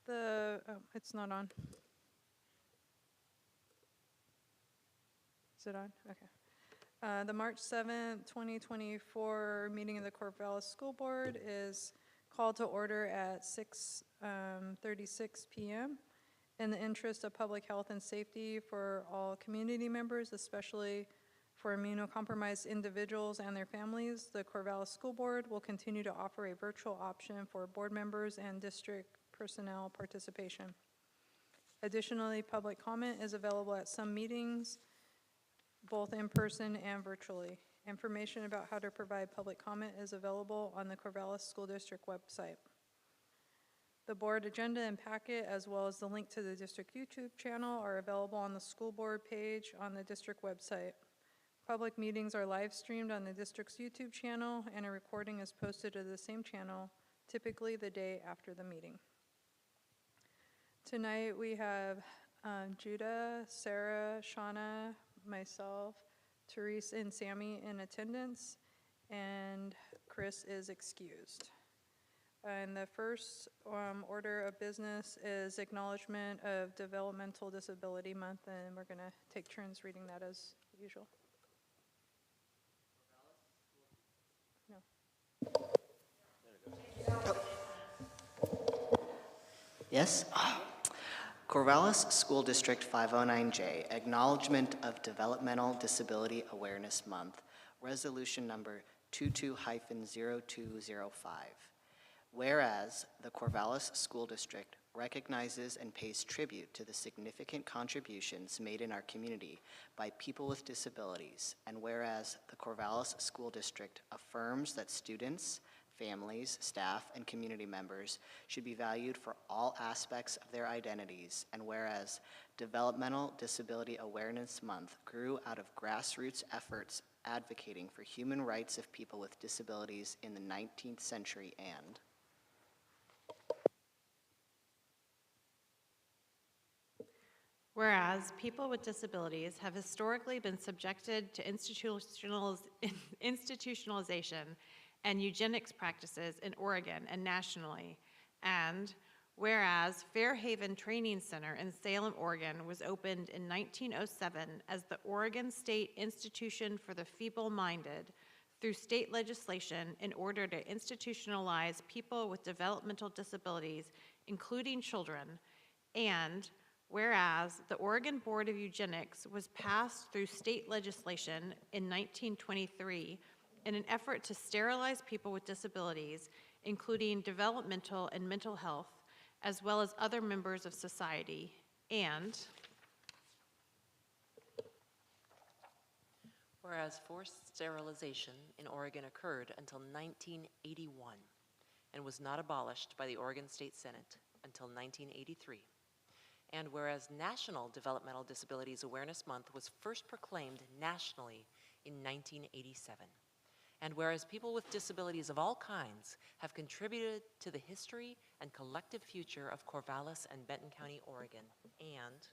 It's not on. Is it on? Okay. The March 7th, 2024 meeting of the Corvallis School Board is called to order at 6:36 p.m. In the interest of public health and safety for all community members, especially for immunocompromised individuals and their families, the Corvallis School Board will continue to offer a virtual option for board members and district personnel participation. Additionally, public comment is available at some meetings, both in person and virtually. Information about how to provide public comment is available on the Corvallis School District website. The board agenda and packet, as well as the link to the district YouTube channel, are available on the school board page on the district website. Public meetings are live streamed on the district's YouTube channel, and a recording is posted to the same channel, typically the day after the meeting. Tonight we have Judah, Sarah, Shauna, myself, Therese, and Sammy in attendance, and Chris is excused. And the first order of business is acknowledgement of Developmental Disability Month, and we're going to take turns reading that as usual. No. Yes. Corvallis School District 509J, Acknowledgement of Developmental Disability Awareness Month, Resolution Number 22-0205. Whereas the Corvallis School District recognizes and pays tribute to the significant contributions made in our community by people with disabilities, and whereas the Corvallis School District affirms that students, families, staff, and community members should be valued for all aspects of their identities, and whereas Developmental Disability Awareness Month grew out of grassroots efforts advocating for human rights of people with disabilities in the 19th century, and whereas people with disabilities have historically been subjected to institutionalization and eugenics practices in Oregon and nationally, and whereas Fairhaven Training Center in Salem, Oregon was opened in 1907 as the Oregon State Institution for the Feeble-Minded through state legislation in order to institutionalize people with developmental disabilities, including children, and whereas the Oregon Board of Eugenics was passed through state legislation in 1923 in an effort to sterilize people with disabilities, including developmental and mental health, as well as other members of society, and whereas forced sterilization in Oregon occurred until 1981 and was not abolished by the Oregon State Senate until 1983. And whereas National Developmental Disabilities Awareness Month was first proclaimed nationally in 1987. And whereas people with disabilities of all kinds have contributed to the history and collective future of Corvallis and Benton County, Oregon. And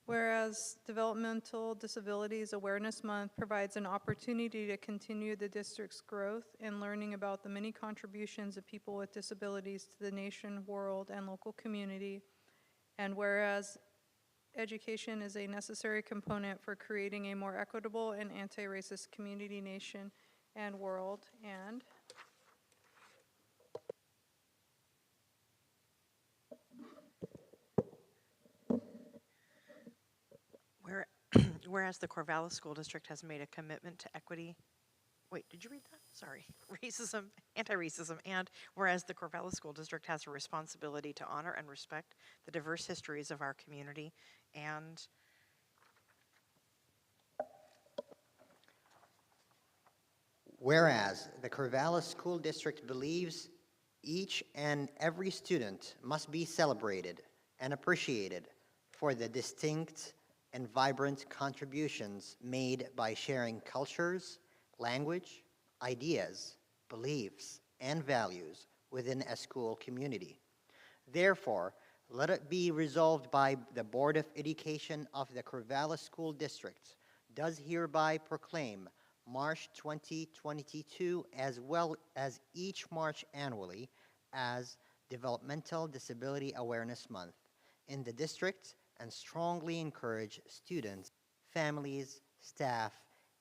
whereas Developmental Disabilities Awareness Month provides an opportunity to continue the district's growth in learning about the many contributions of people with disabilities to the nation, world, and local community. And whereas education is a necessary component for creating a more equitable and anti-racist community, nation, and world. And whereas the Corvallis School District has made a commitment to equity, wait, did you read that? Sorry. Racism, anti-racism, and whereas the Corvallis School District has a responsibility to honor and respect the diverse histories of our community, and whereas the Corvallis School District believes each and every student must be celebrated and appreciated for the distinct and vibrant contributions made by sharing cultures, language, ideas, beliefs, and values within a school community. Therefore, let it be resolved by the Board of Education of the Corvallis School District does hereby proclaim March 2022 as well as each March annually as Developmental Disability Awareness Month in the district and strongly encourage students, families, staff,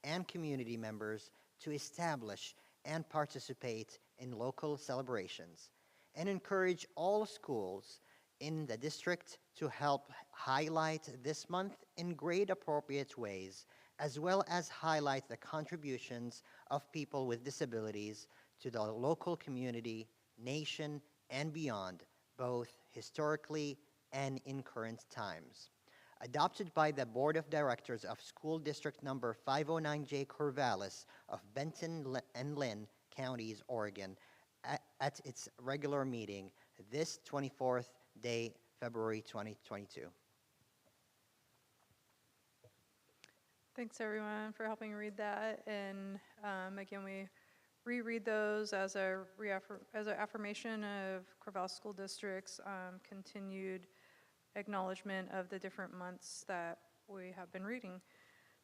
and community members to establish and participate in local celebrations, and encourage all schools in the district to help highlight this month in grade-appropriate ways, as well as highlight the contributions of people with disabilities to the local community, nation, and beyond, both historically and in current times. Adopted by the Board of Directors of School District Number 509J Corvallis of Benton and Lynn Counties, Oregon, at its regular meeting this 24th day, February 2022. Thanks, everyone, for helping read that. And again, we reread those as as an affirmation of Corvallis School District's continued acknowledgement of the different months that we have been reading.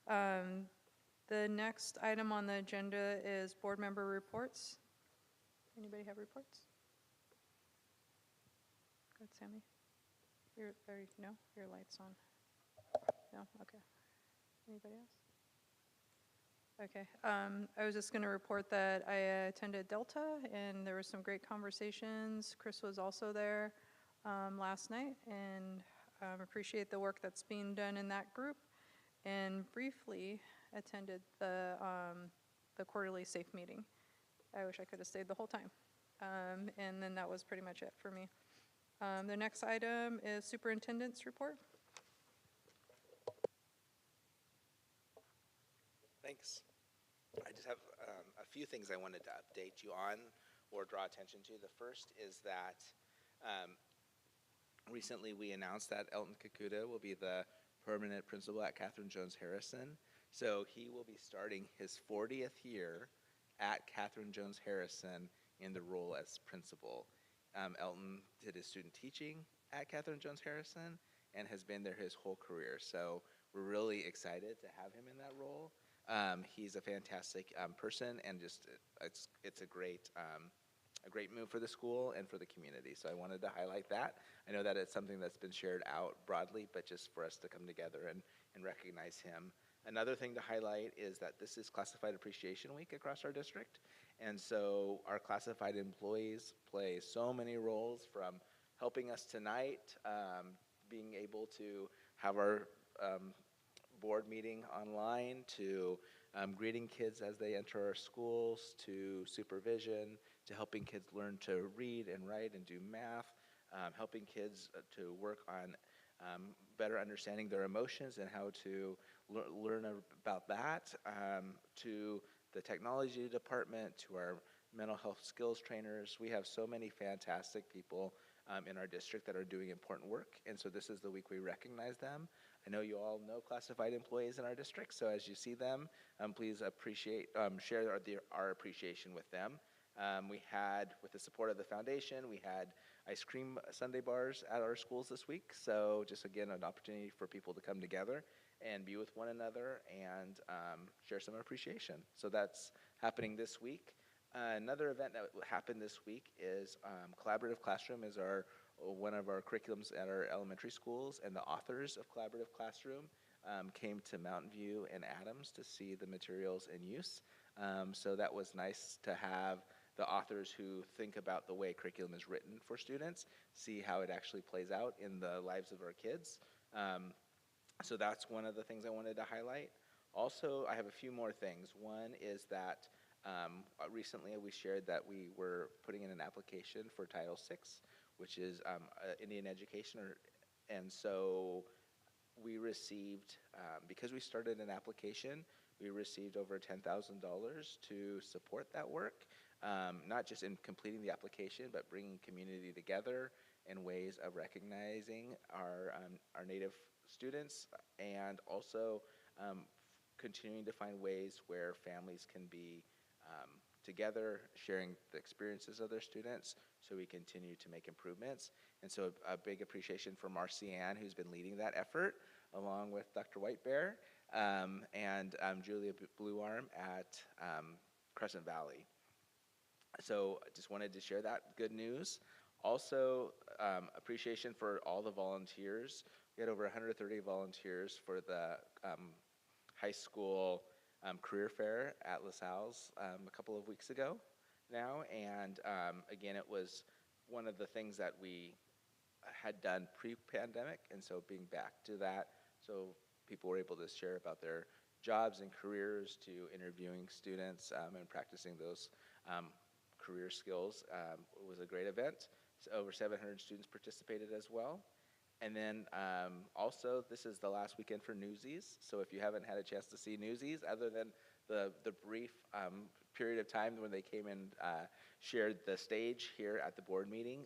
The next item on the agenda is board member reports. Anybody have reports? Good, Sammy. No, your light's on. No, okay. Anybody else? Okay, I was just gonna report that I attended Delta and there were some great conversations. Chris was also there last night, and appreciate the work that's being done in that group, and briefly attended the quarterly SAFE meeting. I wish I could have stayed the whole time. And then that was pretty much it for me. The next item is superintendent's report. Thanks. I just have a few things I wanted to update you on or draw attention to. The first is that recently we announced that Elton Kakuta will be the permanent principal at Catherine Jones Harrison. So he will be starting his 40th year at Catherine Jones Harrison in the role as principal. Elton did his student teaching at Catherine Jones Harrison and has been there his whole career. So we're really excited to have him in that role. He's a fantastic person, and just it's a great move for the school and for the community. So I wanted to highlight that. I know that it's something that's been shared out broadly, but just for us to come together and recognize him. Another thing to highlight is that this is Classified Appreciation Week across our district, and so our classified employees play so many roles, from helping us tonight, being able to have our board meeting online, to greeting kids as they enter our schools, to supervision, to helping kids learn to read and write and do math, helping kids to work on better understanding their emotions and how to learn about that, to the technology department, to our mental health skills trainers. We have so many fantastic people in our district that are doing important work, and so this is the week we recognize them. I know you all know classified employees in our district, so as you see them, please share our appreciation with them. We had, with the support of the foundation, we had ice cream sundae bars at our schools this week, so just again an opportunity for people to come together and be with one another and share some appreciation. So that's happening this week. Another event that happened this week is Collaborative Classroom is one of our curriculums at our elementary schools, and the authors of Collaborative Classroom came to Mountain View and Adams to see the materials in use. So that was nice to have the authors who think about the way curriculum is written for students, see how it actually plays out in the lives of our kids. So that's one of the things I wanted to highlight. Also, I have a few more things. One is that recently we shared that we were putting in an application for Title VI, which is Indian education, and so we received, because we started an application, we received over $10,000 to support that work, not just in completing the application, but bringing community together in ways of recognizing our Native students, and also continuing to find ways where families can be together, sharing the experiences of their students, so we continue to make improvements. And so a big appreciation for Marcy Ann, who's been leading that effort, along with Dr. White Bear and Julia Bluearm at Crescent Valley. So I just wanted to share that good news. Also, appreciation for all the volunteers. We had over 130 volunteers for the high school career fair at LaSalle's a couple of weeks ago now. And again, it was one of the things that we had done pre-pandemic, and so being back to that, so people were able to share about their jobs and careers to interviewing students and practicing those career skills. It was a great event. So over 700 students participated as well. And then also, this is the last weekend for Newsies. So if you haven't had a chance to see Newsies, other than the brief period of time when they came and shared the stage here at the board meeting,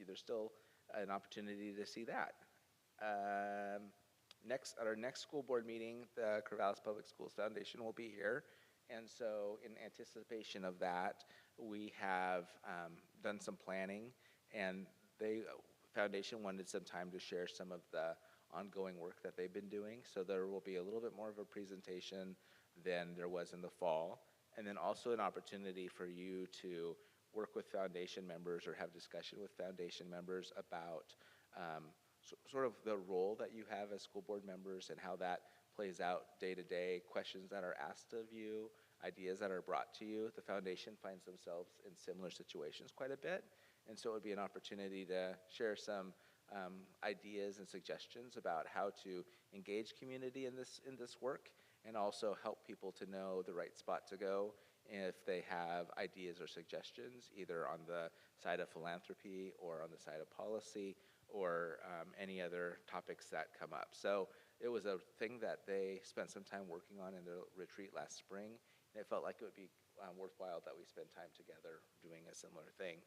there's still an opportunity to see that. Next, at our next school board meeting, the Corvallis Public Schools Foundation will be here. And so in anticipation of that, we have done some planning, and the foundation wanted some time to share some of the ongoing work that they've been doing. So there will be a little bit more of a presentation than there was in the fall. And then also an opportunity for you to work with foundation members or have discussion with foundation members about sort of the role that you have as school board members and how that plays out day to day, questions that are asked of you, ideas that are brought to you. The foundation finds themselves in similar situations quite a bit, and so it would be an opportunity to share some ideas and suggestions about how to engage community in this work, and also help people to know the right spot to go if they have ideas or suggestions, either on the side of philanthropy or on the side of policy or any other topics that come up. So it was a thing that they spent some time working on in their retreat last spring, and it felt like it would be worthwhile that we spend time together doing a similar thing.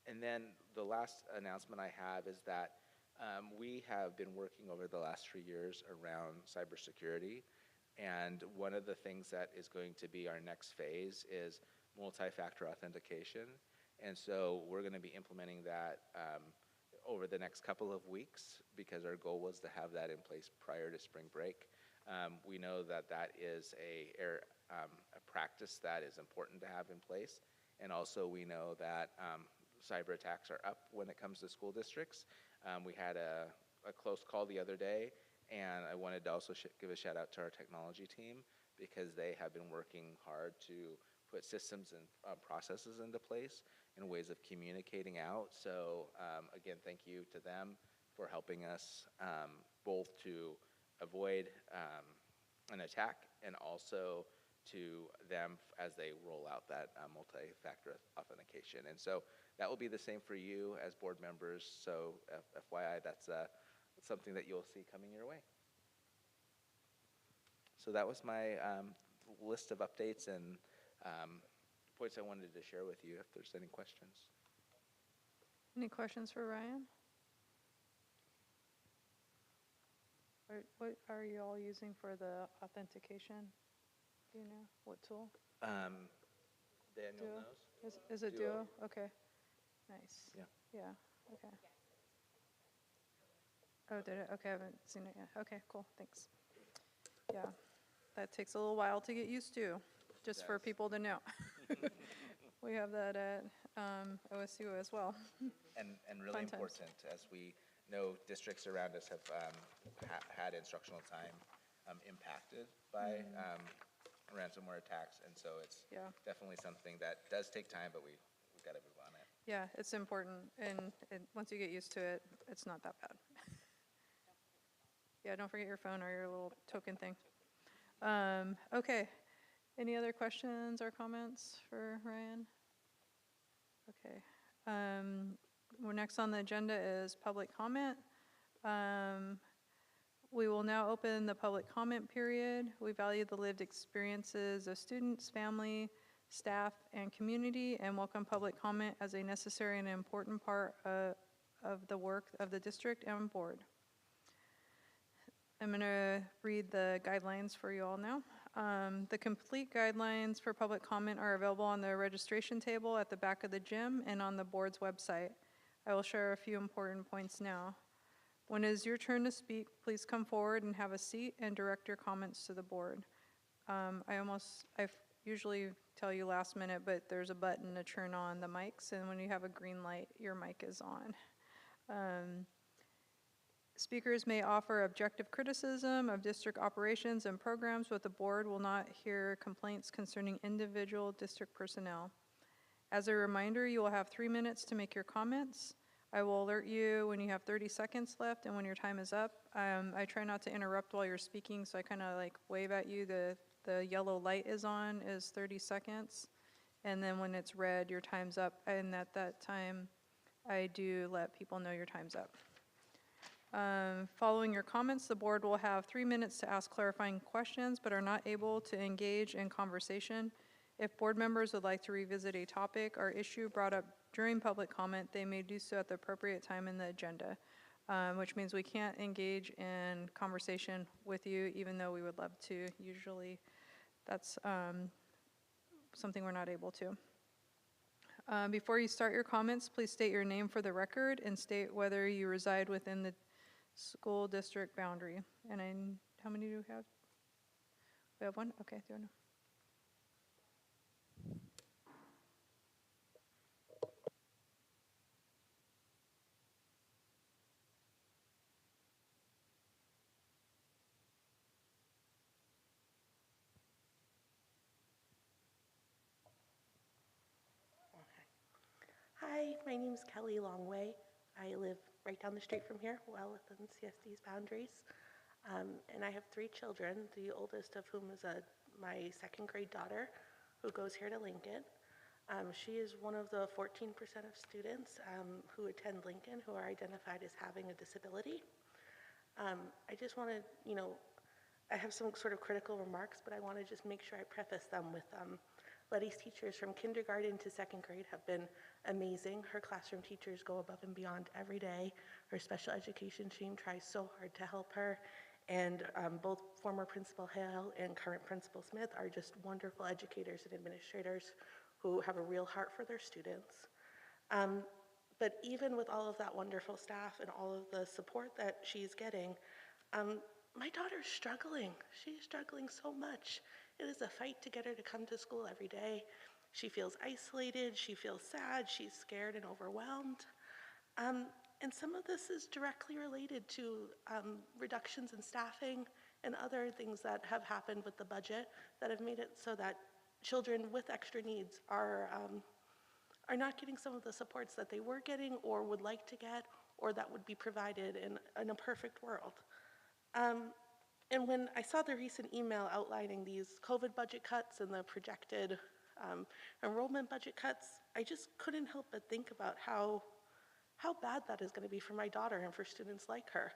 And then the last announcement I have is that we have been working over the last 3 years around cybersecurity, and one of the things that is going to be our next phase is multi-factor authentication. And so we're going to be implementing that over the next couple of weeks, because our goal was to have that in place prior to spring break. We know that that is a practice that is important to have in place, and also we know that cyber attacks are up when it comes to school districts. We had a close call the other day, and I wanted to also give a shout out to our technology team, because they have been working hard to put systems and processes into place and ways of communicating out. So again, thank you to them for helping us both to avoid an attack, and also to them as they roll out that multi-factor authentication. And so that will be the same for you as board members. So FYI, that's something that you'll see coming your way. So that was my list of updates and points I wanted to share with you, if there's any questions. Any questions for Ryan? What are you all using for the authentication? Do you know what tool? Daniel Duo? knows. Is it Duo. Duo? Okay. Nice. Yeah. Yeah, okay. Oh, did it? Okay, I haven't seen it yet. Okay, cool, thanks. Yeah, that takes a little while to get used to, just for does. people to know. We have that at OSU as well. And really Fun times. important, as we know, districts around us have had instructional time impacted by ransomware attacks, and so it's Yeah. definitely something that does take time, but we've got to move on it. Yeah, it's important, and once you get used to it, it's not that bad. Yeah, don't forget your phone or your little token thing. Okay, any other questions or comments for Ryan? Okay, well, next on the agenda is public comment. We will now open the public comment period. We value the lived experiences of students, family, staff, and community, and welcome public comment as a necessary and important part of the work of the district and board. I'm going to read the guidelines for you all now. The complete guidelines for public comment are available on the registration table at the back of the gym and on the board's website. I will share a few important points now. When it is your turn to speak, please come forward and have a seat and direct your comments to the board. I usually tell you last minute, but there's a button to turn on the mics, and when you have a green light, your mic is on. Speakers may offer objective criticism of district operations and programs, but the board will not hear complaints concerning individual district personnel. As a reminder, you will have 3 minutes to make your comments. I will alert you when you have 30 seconds left and when your time is up. I try not to interrupt while you're speaking, so I kind of like wave at you. The yellow light is on, is 30 seconds. And then when it's red, your time's up. And at that time, I do let people know your time's up. Following your comments, the board will have 3 minutes to ask clarifying questions, but are not able to engage in conversation. If board members would like to revisit a topic or issue brought up during public comment, they may do so at the appropriate time in the agenda, which means we can't engage in conversation with you, even though we would love to. Usually that's something we're not able to. Before you start your comments, please state your name for the record and state whether you reside within the school district boundary. And how many do we have? We have one? Okay, do I know? Hi, my name's Kelly Longway. I live right down the street from here, well within CSD's boundaries. And I have 3 children, the oldest of whom is my 2nd grade daughter who goes here to Lincoln. She is one of the 14% of students who attend Lincoln who are identified as having a disability. I just want to, I have some sort of critical remarks, but I want to just make sure I preface them with Letty's teachers from kindergarten to 2nd grade have been amazing. Her classroom teachers go above and beyond every day. Her special education team tries so hard to help her. And both former Principal Hale and current Principal Smith are just wonderful educators and administrators who have a real heart for their students. But even with all of that wonderful staff and all of the support that she's getting, my daughter's struggling. She's struggling so much. It is a fight to get her to come to school every day. She feels isolated, she feels sad, she's scared and overwhelmed. And some of this is directly related to reductions in staffing and other things that have happened with the budget that have made it so that children with extra needs are not getting some of the supports that they were getting or would like to get or that would be provided in a perfect world. And when I saw the recent email outlining these COVID budget cuts and the projected enrollment budget cuts, I just couldn't help but think about how bad that is going to be for my daughter and for students like her.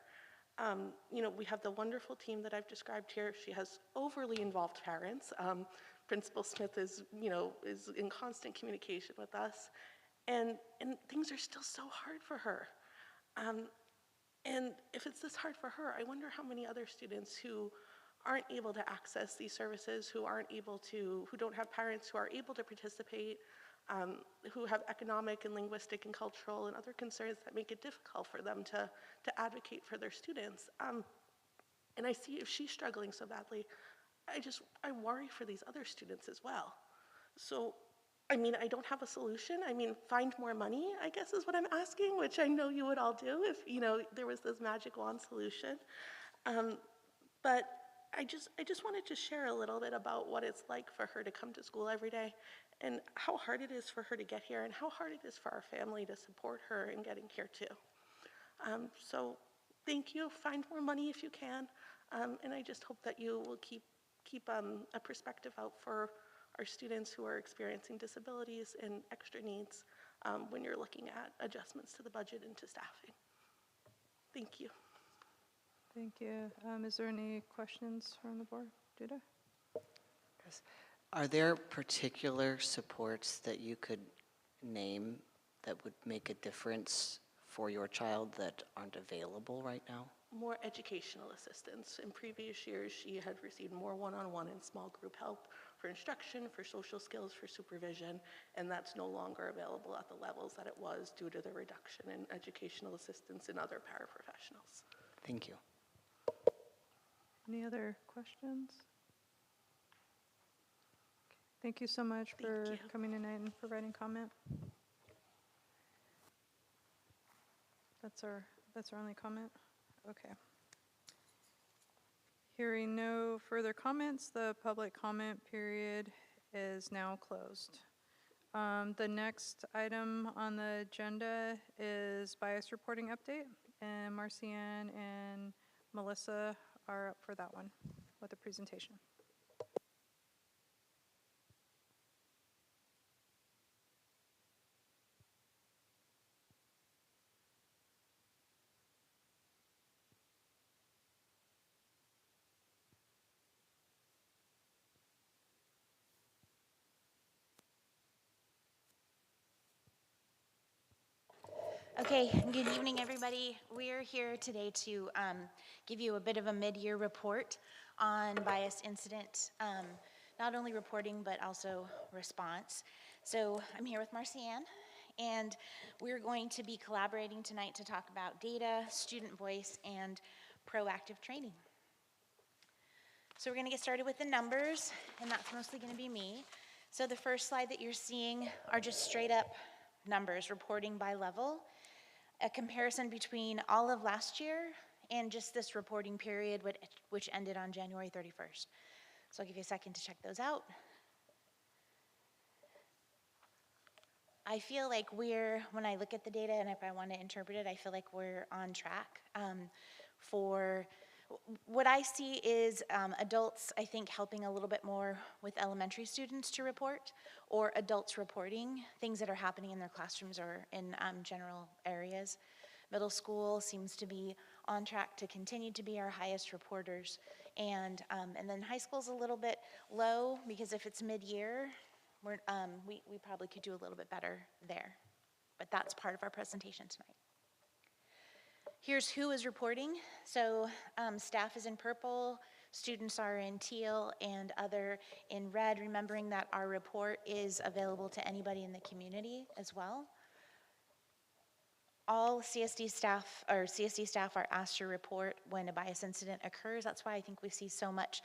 We have the wonderful team that I've described here. She has overly involved parents. Principal Smith is in constant communication with us, and things are still so hard for her. And if it's this hard for her, I wonder how many other students who aren't able to access these services, who don't have parents who are able to participate, who have economic and linguistic and cultural and other concerns that make it difficult for them to advocate for their students. And I see if she's struggling so badly, I worry for these other students as well. So, I don't have a solution. Find more money, I guess is what I'm asking, which I know you would all do if, there was this magic wand solution. But I just wanted to share a little bit about what it's like for her to come to school every day and how hard it is for her to get here and how hard it is for our family to support her in getting here too. So thank you. Find more money if you can. And I just hope that you will keep a perspective out for our students who are experiencing disabilities and extra needs when you're looking at adjustments to the budget and to staffing. Thank you. Thank you. Is there any questions from the board? Judah? Yes. Are there particular supports that you could name that would make a difference for your child that aren't available right now? More educational assistance. In previous years, she had received more one-on-one and small group help for instruction, for social skills, for supervision, and that's no longer available at the levels that it was due to the reduction in educational assistance and other paraprofessionals. Thank you. Any other questions? Thank you so much Thank for you. coming tonight and providing comment. That's our only comment? Okay. Hearing no further comments, the public comment period is now closed. The next item on the agenda is bias reporting update, and Marcianne and Melissa are up for that one with a presentation. Okay, good evening, everybody. We're here today to give you a bit of a mid-year report on bias incident, not only reporting, but also response. So I'm here with Marcianne, and we're going to be collaborating tonight to talk about data, student voice, and proactive training. So we're gonna get started with the numbers, and that's mostly gonna be me. So the first slide that you're seeing are just straight up numbers, reporting by level. A comparison between all of last year and just this reporting period, which ended on January 31st. So I'll give you a second to check those out. I feel like when I look at the data and if I want to interpret it, I feel like we're on track for what I see is adults, I think, helping a little bit more with elementary students to report, or adults reporting things that are happening in their classrooms or in general areas. Middle school seems to be on track to continue to be our highest reporters. And then high school's a little bit low because if it's mid-year, we probably could do a little bit better there. But that's part of our presentation tonight. Here's who is reporting. So staff is in purple, students are in teal, and other in red, remembering that our report is available to anybody in the community as well. All CSD staff are asked to report when a bias incident occurs. That's why I think we see so much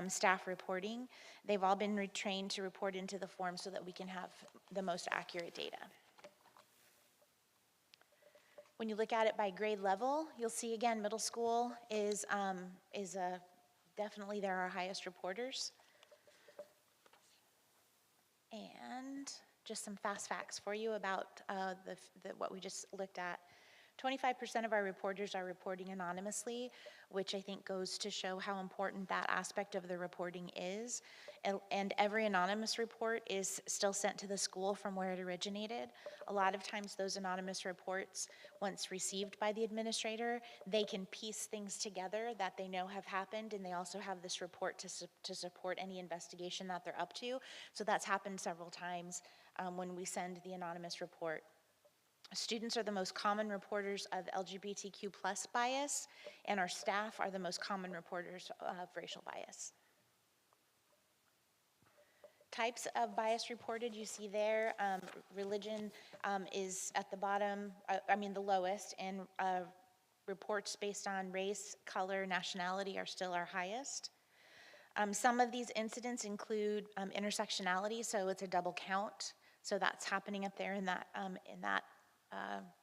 staff reporting. They've all been retrained to report into the form so that we can have the most accurate data. When you look at it by grade level, you'll see again, middle school is definitely they're our highest reporters. And just some fast facts for you about what we just looked at. 25% of our reporters are reporting anonymously, which I think goes to show how important that aspect of the reporting is. And every anonymous report is still sent to the school from where it originated. A lot of times those anonymous reports, once received by the administrator, they can piece things together that they know have happened, and they also have this report to support any investigation that they're up to. So that's happened several times when we send the anonymous report. Students are the most common reporters of LGBTQ+ bias, and our staff are the most common reporters of racial bias. Types of bias reported, you see there, religion is at the bottom, the lowest, and reports based on race, color, nationality are still our highest. Some of these incidents include intersectionality, so it's a double count, so that's happening up there in that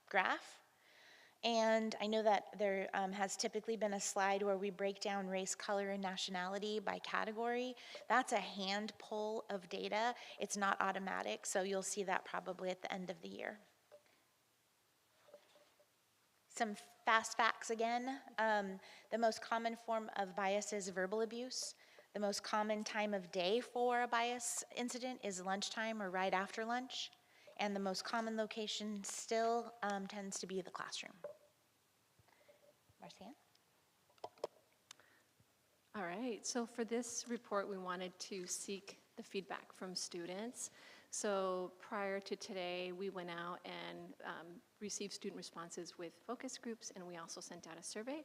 graph. And I know that there has typically been a slide where we break down race, color, and nationality by category. That's a hand pull of data. It's not automatic, so you'll see that probably at the end of the year. Some fast facts again. The most common form of bias is verbal abuse. The most common time of day for a bias incident is lunchtime or right after lunch. And the most common location still tends to be the classroom. Marcianne? All right, so for this report, we wanted to seek the feedback from students. So prior to today, we went out and received student responses with focus groups, and we also sent out a survey.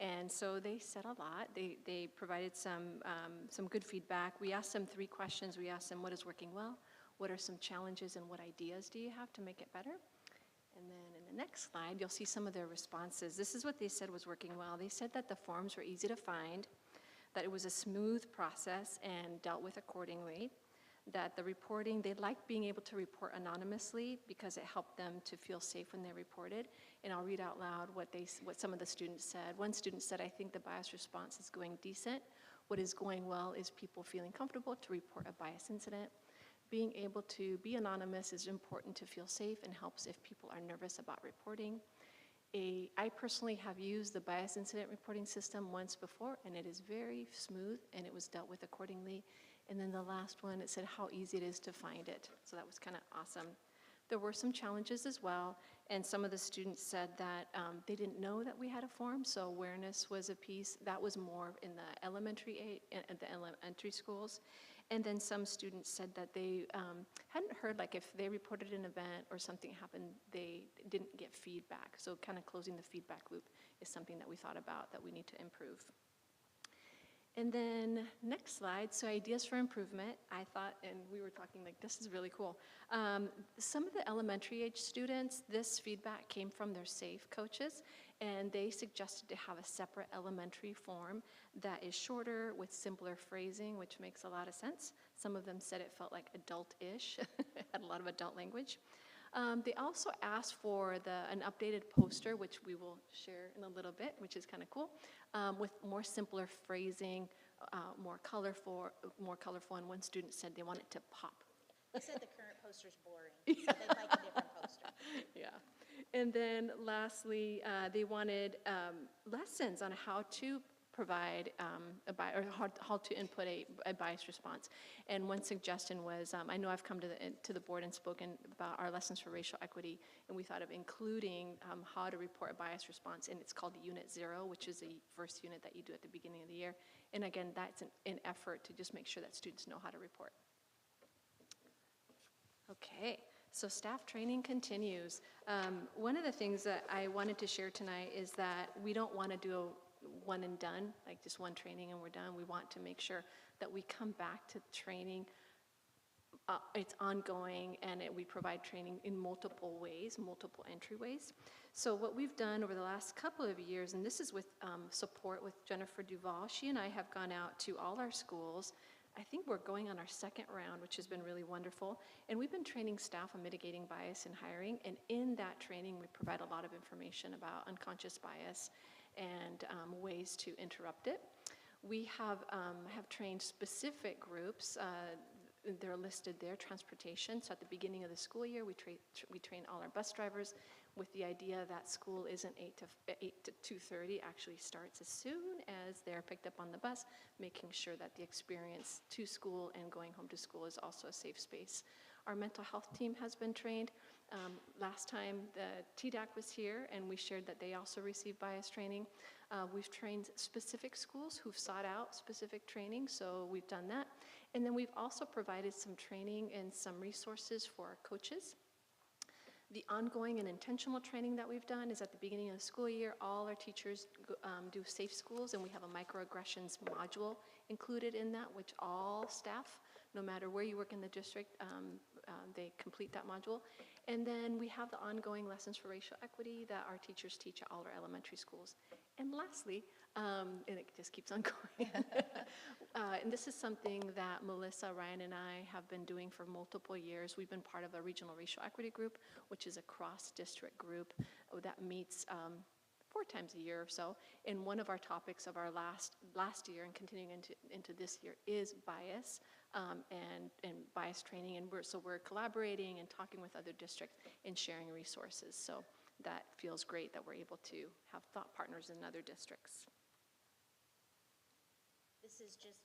And so they said a lot. They provided some good feedback. We asked them 3 questions. We asked them, what is working well? What are some challenges and what ideas do you have to make it better? And then in the next slide, you'll see some of their responses. This is what they said was working well. They said that the forms were easy to find, that it was a smooth process and dealt with accordingly, that the reporting, they liked being able to report anonymously because it helped them to feel safe when they reported. And I'll read out loud what some of the students said. One student said, "I think the bias response is going decent. What is going well is people feeling comfortable to report a bias incident. Being able to be anonymous is important to feel safe and helps if people are nervous about reporting. I personally have used the bias incident reporting system once before, and it is very smooth, and it was dealt with accordingly." And then the last one, it said how easy it is to find it. So that was kind of awesome. There were some challenges as well, and some of the students said that they didn't know that we had a form, so awareness was a piece. That was more in the elementary schools. And then some students said that they hadn't heard, like if they reported an event or something happened, they didn't get feedback. So kind of closing the feedback loop is something that we thought about that we need to improve. And then next slide, so ideas for improvement. I thought, and we were talking like, this is really cool. Some of the elementary age students, this feedback came from their SAFE coaches, and they suggested to have a separate elementary form that is shorter with simpler phrasing, which makes a lot of sense. Some of them said it felt like adult-ish, it had a lot of adult language. They also asked for an updated poster, which we will share in a little bit, which is kind of cool, with more simpler phrasing, more colorful, and one student said they want it to pop. They said the current poster's boring, so they'd like a different poster. Yeah. And then lastly, they wanted lessons on how to provide or how to input a bias response. And one suggestion was, I know I've come to the board and spoken about our lessons for racial equity, and we thought of including how to report a bias response, and it's called Unit 0, which is the first unit that you do at the beginning of the year. And again, that's an effort to just make sure that students know how to report. Okay. So staff training continues. One of the things that I wanted to share tonight is that we don't want to do a one and done, like just one training and we're done. We want to make sure that we come back to training. It's ongoing, and we provide training in multiple ways, multiple entryways. So what we've done over the last couple of years, and this is with support with Jennifer Duval, she and I have gone out to all our schools. I think we're going on our second round, which has been really wonderful. And we've been training staff on mitigating bias in hiring. And in that training, we provide a lot of information about unconscious bias and ways to interrupt it. We have trained specific groups. They're listed there, transportation. So at the beginning of the school year, we train all our bus drivers with the idea that school isn't 8 to 2:30, actually starts as soon as they're picked up on the bus, making sure that the experience to school and going home to school is also a safe space. Our mental health team has been trained. Last time the TDAC was here, and we shared that they also received bias training. We've trained specific schools who've sought out specific training, so we've done that. And then we've also provided some training and some resources for our coaches. The ongoing and intentional training that we've done is at the beginning of the school year, all our teachers do safe schools, and we have a microaggressions module included in that, which all staff, no matter where you work in the district, they complete that module. And then we have the ongoing lessons for racial equity that our teachers teach at all our elementary schools. And lastly, and it just keeps on going, and this is something that Melissa, Ryan, and I have been doing for multiple years. We've been part of a regional racial equity group, which is a cross-district group that meets 4 times a year or so. And one of our topics of our last year and continuing into this year is bias and bias training. And we're collaborating and talking with other districts and sharing resources. So that feels great that we're able to have thought partners in other districts. This is just,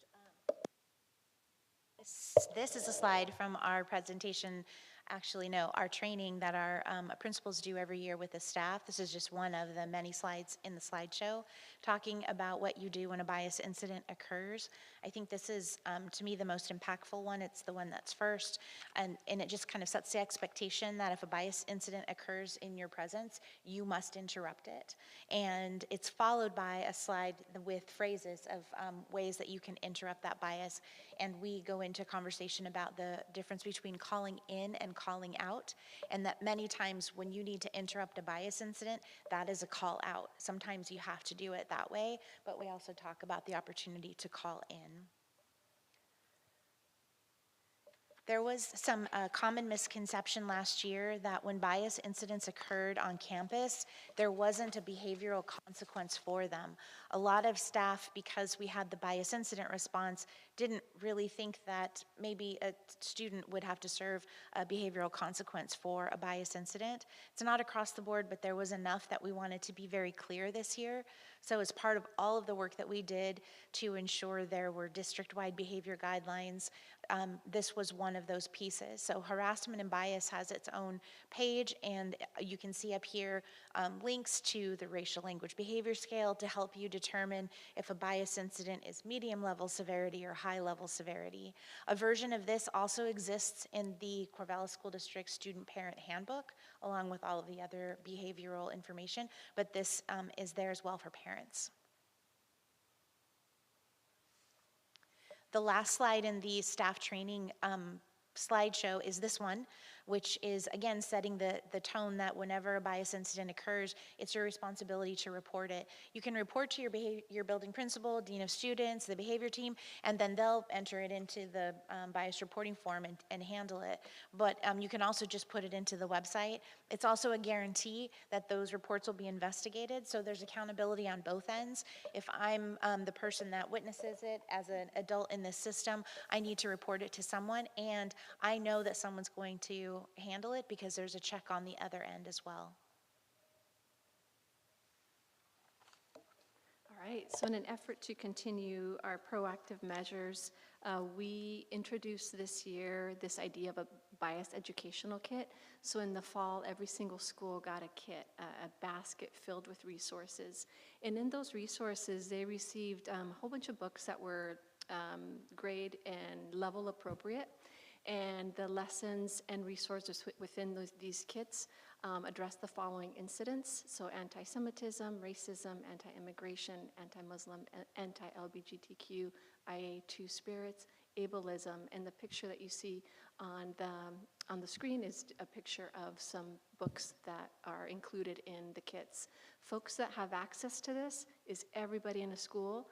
this is a slide from our presentation. Actually, no, our training that our principals do every year with the staff. This is just one of the many slides in the slideshow talking about what you do when a bias incident occurs. I think this is, to me, the most impactful one. It's the one that's first, and it just kind of sets the expectation that if a bias incident occurs in your presence, you must interrupt it. And it's followed by a slide with phrases of ways that you can interrupt that bias. And we go into conversation about the difference between calling in and calling out, and that many times when you need to interrupt a bias incident, that is a call out. Sometimes you have to do it that way, but we also talk about the opportunity to call in. There was some common misconception last year that when bias incidents occurred on campus, there wasn't a behavioral consequence for them. A lot of staff, because we had the bias incident response, didn't really think that maybe a student would have to serve a behavioral consequence for a bias incident. It's not across the board, but there was enough that we wanted to be very clear this year. So as part of all of the work that we did to ensure there were district-wide behavior guidelines, this was one of those pieces. So harassment and bias has its own page, and you can see up here links to the racial language behavior scale to help you determine if a bias incident is medium level severity or high level severity. A version of this also exists in the Corvallis School District Student Parent Handbook, along with all of the other behavioral information, but this is there as well for parents. The last slide in the staff training slideshow is this one, which is, again, setting the tone that whenever a bias incident occurs, it's your responsibility to report it. You can report to your building principal, dean of students, the behavior team, and then they'll enter it into the bias reporting form and handle it. But you can also just put it into the website. It's also a guarantee that those reports will be investigated, so there's accountability on both ends. If I'm the person that witnesses it as an adult in this system, I need to report it to someone, and I know that someone's going to handle it because there's a check on the other end as well. All right, so in an effort to continue our proactive measures, we introduced this year this idea of a bias educational kit. So in the fall, every single school got a kit, a basket filled with resources. And in those resources, they received a whole bunch of books that were grade and level appropriate. And the lessons and resources within these kits address the following incidents: so anti-Semitism, racism, anti-immigration, anti-Muslim, anti-LGBTQIA2 spirits, ableism, and the picture that you see on the screen is a picture of some books that are included in the kits. Folks that have access to this is everybody in a school.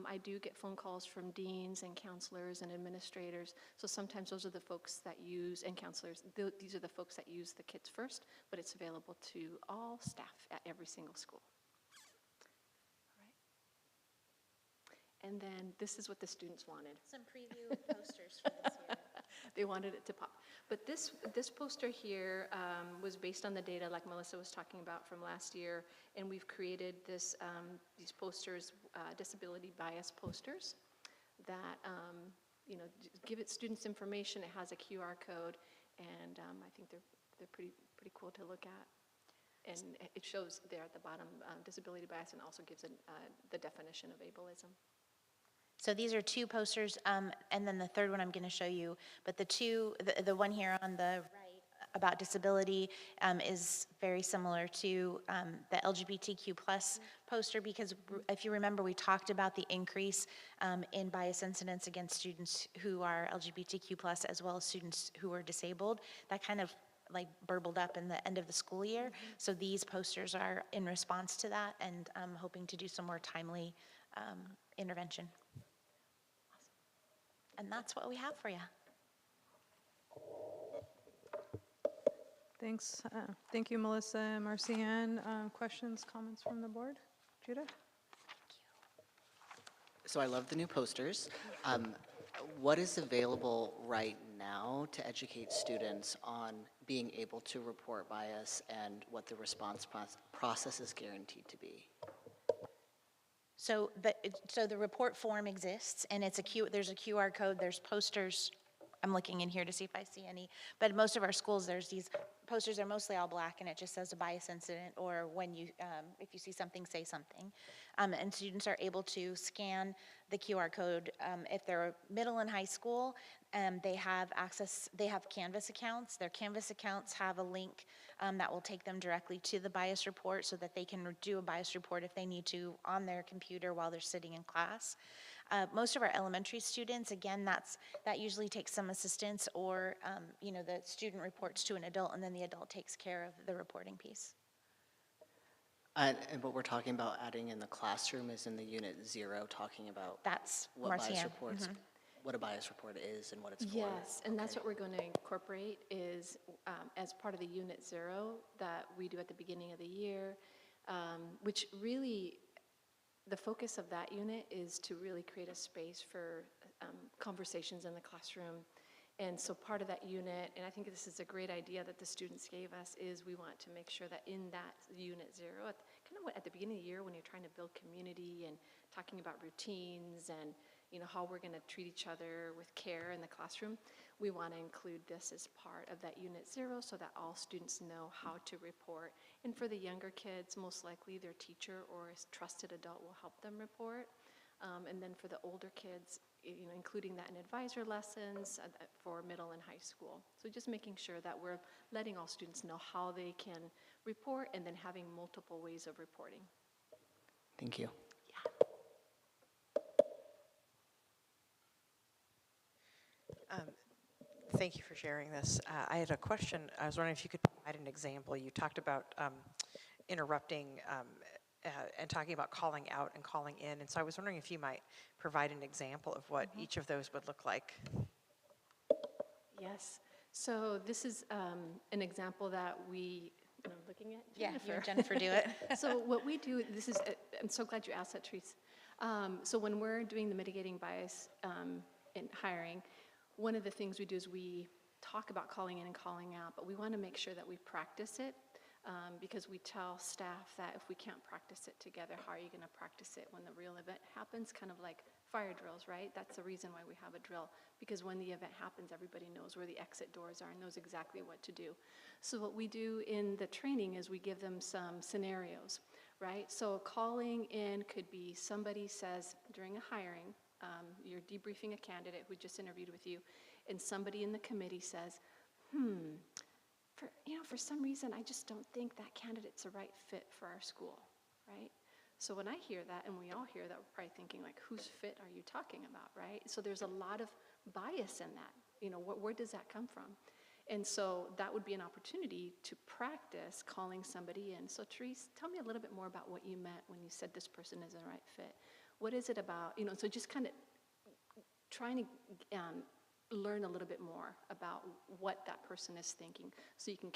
I do get phone calls from deans and counselors and administrators, so sometimes those are the folks that use, and counselors, these are the folks that use the kits first, but it's available to all staff at every single school. All right. And then this is what the students wanted. Some preview posters for this year. They wanted it to pop. But this poster here was based on the data like Melissa was talking about from last year, and we've created these posters, disability bias posters, that give students information. It has a QR code, and I think they're pretty cool to look at. And it shows there at the bottom disability bias, and also gives the definition of ableism. So these are two posters, and then the third one I'm going to show you. But the one here on the right about disability is very similar to the LGBTQ plus poster, because if you remember, we talked about the increase in bias incidents against students who are LGBTQ plus, as well as students who are disabled. That kind of like burbled up in the end of the school year. So these posters are in response to that, and I'm hoping to do some more timely intervention. And that's what we have for you. Thanks. Thank you, Melissa and Marcianne. Questions, comments from the board? Judah? So I love the new posters. What is available right now to educate students on being able to report bias and what the response process is guaranteed to be? So the report form exists, and there's a QR code, there's posters. I'm looking in here to see if I see any, but most of our schools, there's these posters. Are mostly all black, and it just says a bias incident, or when if you see something, say something. And students are able to scan the QR code. If they're middle and high school, they have access, they have Canvas accounts. Their Canvas accounts have a link that will take them directly to the bias report, so that they can do a bias report if they need to on their computer while they're sitting in class. Most of our elementary students, again, that usually takes some assistance, or the student reports to an adult, and then the adult takes care of the reporting piece. And what we're talking about adding in the classroom is in the unit 0, talking about That's what bias Marcianne. reports. what a bias report is and what it's for? Yes, and that's Okay. what we're going to incorporate is as part of the Unit 0 that we do at the beginning of the year, which really, the focus of that unit is to really create a space for conversations in the classroom. And so part of that unit, and I think this is a great idea that the students gave us, is we want to make sure that in that Unit 0, kind of at the beginning of the year when you're trying to build community and talking about routines and how we're going to treat each other with care in the classroom, we want to include this as part of that Unit 0 so that all students know how to report. And for the younger kids, most likely their teacher or a trusted adult will help them report. And then for the older kids, including that in advisor lessons for middle and high school. So just making sure that we're letting all students know how they can report and then having multiple ways of reporting. Thank you. Thank you for sharing this. I had a question. I was wondering if you could provide an example. You talked about interrupting and talking about calling out and calling in. And so I was wondering if you might provide an example of what each of those would look like. Yes. So this is an example that I'm looking at Jennifer. Yeah, you and Jennifer do it. So what we do, I'm so glad you asked that, Therese. So when we're doing the mitigating bias in hiring, one of the things we do is we talk about calling in and calling out, but we want to make sure that we practice it because we tell staff that if we can't practice it together, how are you going to practice it when the real event happens? Kind of like fire drills, right? That's the reason why we have a drill, because when the event happens, everybody knows where the exit doors are and knows exactly what to do. So what we do in the training is we give them some scenarios, right? So calling in could be somebody says during a hiring, you're debriefing a candidate who just interviewed with you, and somebody in the committee says, for some reason, I just don't think that candidate's the right fit for our school, right? So when I hear that, and we all hear that, we're probably thinking like, whose fit are you talking about, right? So there's a lot of bias in that. Where does that come from? And so that would be an opportunity to practice calling somebody in. So Therese, tell me a little bit more about what you meant when you said this person isn't the right fit. What is it about, so just kind of trying to learn a little bit more about what that person is thinking so you can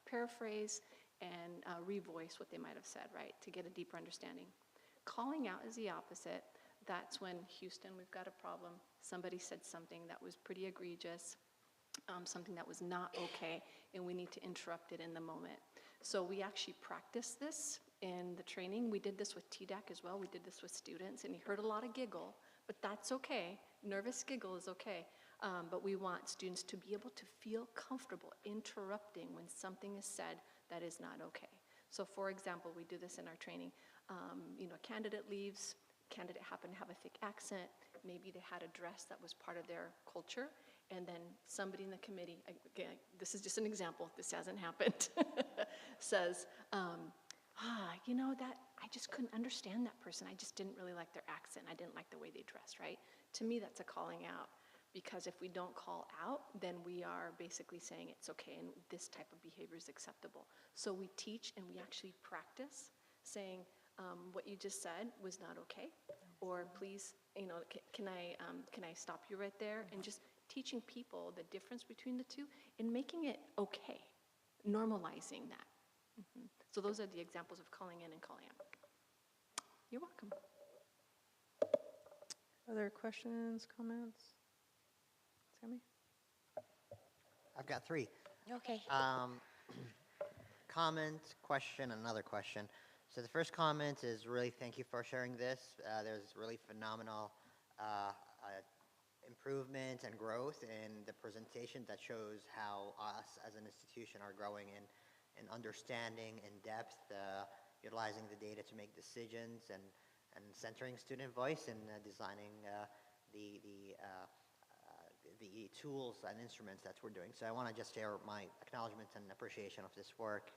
paraphrase and revoice what they might have said, right, to get a deeper understanding. Calling out is the opposite. That's when, Houston, we've got a problem. Somebody said something that was pretty egregious, something that was not okay, and we need to interrupt it in the moment. So we actually practice this in the training. We did this with TDAC as well. We did this with students, and you heard a lot of giggle, but that's okay. Nervous giggle is okay. But we want students to be able to feel comfortable interrupting when something is said that is not okay. So for example, we do this in our training. A candidate leaves, candidate happened to have a thick accent, maybe they had a dress that was part of their culture, and then somebody in the committee, again, this is just an example, this hasn't happened, says, that I just couldn't understand that person. I just didn't really like their accent. I didn't like the way they dressed, right? To me, that's a calling out, because if we don't call out, then we are basically saying it's okay and this type of behavior is acceptable. So we teach and we actually practice saying what you just said was not okay, or please, can I stop you right there? And just teaching people the difference between the two and making it okay, normalizing that. So those are the examples of calling in and calling out. You're welcome. Other questions, comments? Sammy? I've got three. Okay. Comment, question, another question. So the first comment is really thank you for sharing this. There's really phenomenal improvement and growth in the presentation that shows how us as an institution are growing in understanding in depth, utilizing the data to make decisions and centering student voice and designing the tools and instruments that we're doing. So I want to just share my acknowledgement and appreciation of this work.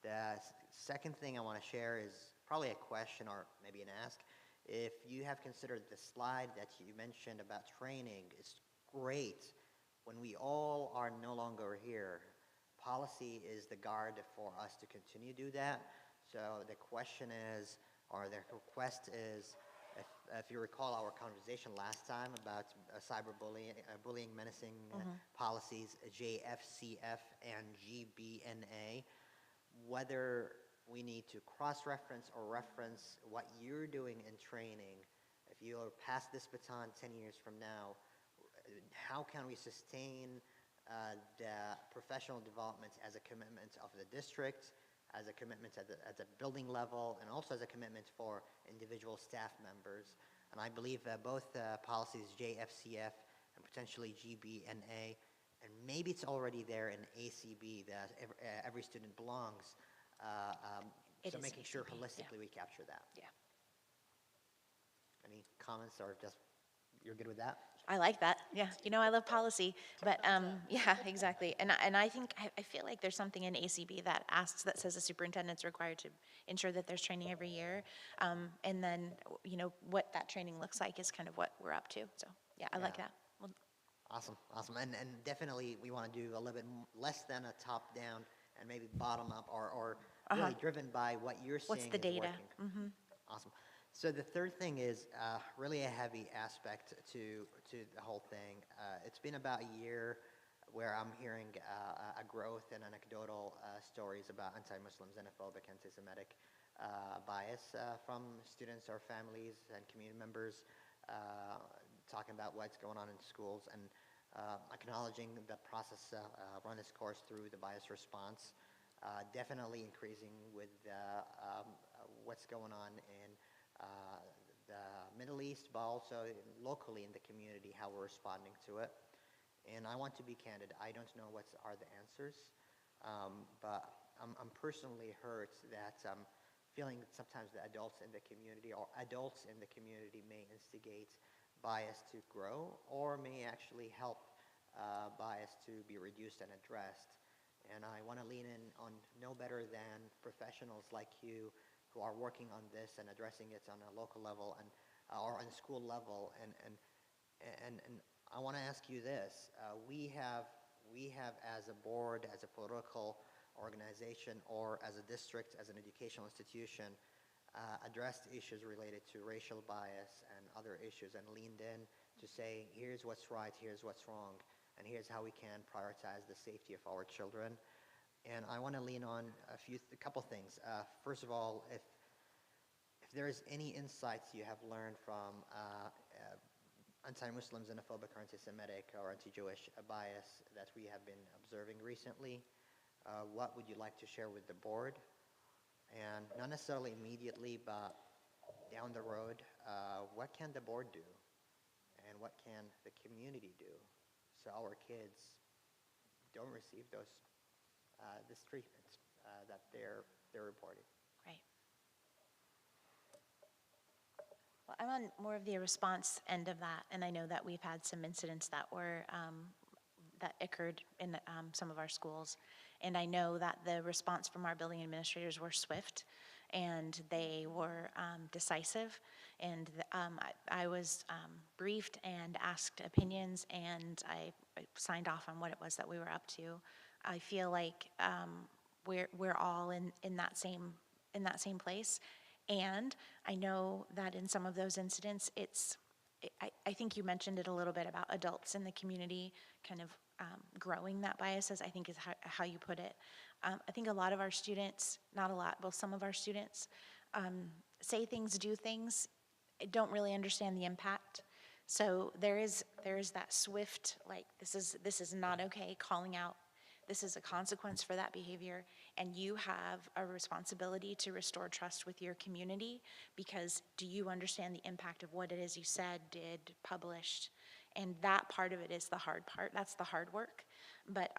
The second thing I want to share is probably a question or maybe an ask. If you have considered the slide that you mentioned about training, it's great. When we all are no longer here, policy is the guard for us to continue to do that. So the question is, or the request is, If you recall our conversation last time about cyberbullying, bullying menacing policies, JFCF and GBNA, whether we need to cross-reference or reference what you're doing in training, if you're past this baton 10 years from now, how can we sustain the professional development as a commitment of the district, as a commitment at the building level, and also as a commitment for individual staff members. And I believe both policies, JFCF and potentially GBNA, and maybe it's already there in ACB, that every student belongs. It So is making sure ACB, yeah. holistically we capture that. Yeah. Any comments, or just, you're good with that? I like that. Yeah, you know, I love policy, but yeah, exactly. And I think I feel like there's something in ACB that says the superintendent's required to ensure that there's training every year, and then you know what that training looks like is kind of what we're up to. So yeah, I like Yeah. that. Well, Awesome, awesome. And definitely we want to do a little bit less than a top-down and maybe bottom-up, or really driven by what you're seeing what's the is data? working. Awesome. So the third thing is really a heavy aspect to the whole thing. It's been about a year where I'm hearing a growth and anecdotal stories about anti-Muslim, xenophobic, anti-Semitic bias from students or families and community members, talking about what's going on in schools, and acknowledging the process run its course through the bias response. Definitely increasing with what's going on in the Middle East, but also locally in the community, how we're responding to it. And I want to be candid, I don't know what are the answers, but I'm personally hurt that I'm feeling that sometimes the adults in the community may instigate bias to grow, or may actually help bias to be reduced and addressed. And I want to lean in on no better than professionals like you who are working on this and addressing it on a local level and or on a school level. And I want to ask you this: we have as a board, as a political organization, or as a district, as an educational institution, addressed issues related to racial bias and other issues, and leaned in to say, here's what's right, here's what's wrong, and here's how we can prioritize the safety of our children. And I want to lean on a couple things. First of all, if there is any insights you have learned from anti-Muslim, xenophobic, or anti-Semitic, or anti-Jewish bias that we have been observing recently, what would you like to share with the board? And not necessarily immediately, but down the road, what can the board do? And what can the community do so our kids don't receive this treatment that they're reporting? Right. Well, I'm on more of the response end of that, and I know that we've had some incidents that were that occurred in some of our schools, and I know that the response from our building administrators were swift, and they were decisive, and I was briefed and asked opinions, and I signed off on what it was that we were up to. I feel like we're all in that same place, and I know that in some of those incidents, I think you mentioned it a little bit about adults in the community kind of growing that biases, I think is how you put it. I think a lot of our students, not a lot, well, some of our students say things, do things, don't really understand the impact. So there is that swift, like, this is not okay, calling out. This is a consequence for that behavior, and you have a responsibility to restore trust with your community, because do you understand the impact of what it is you said, did, published? And that part of it is the hard part. That's the hard work. But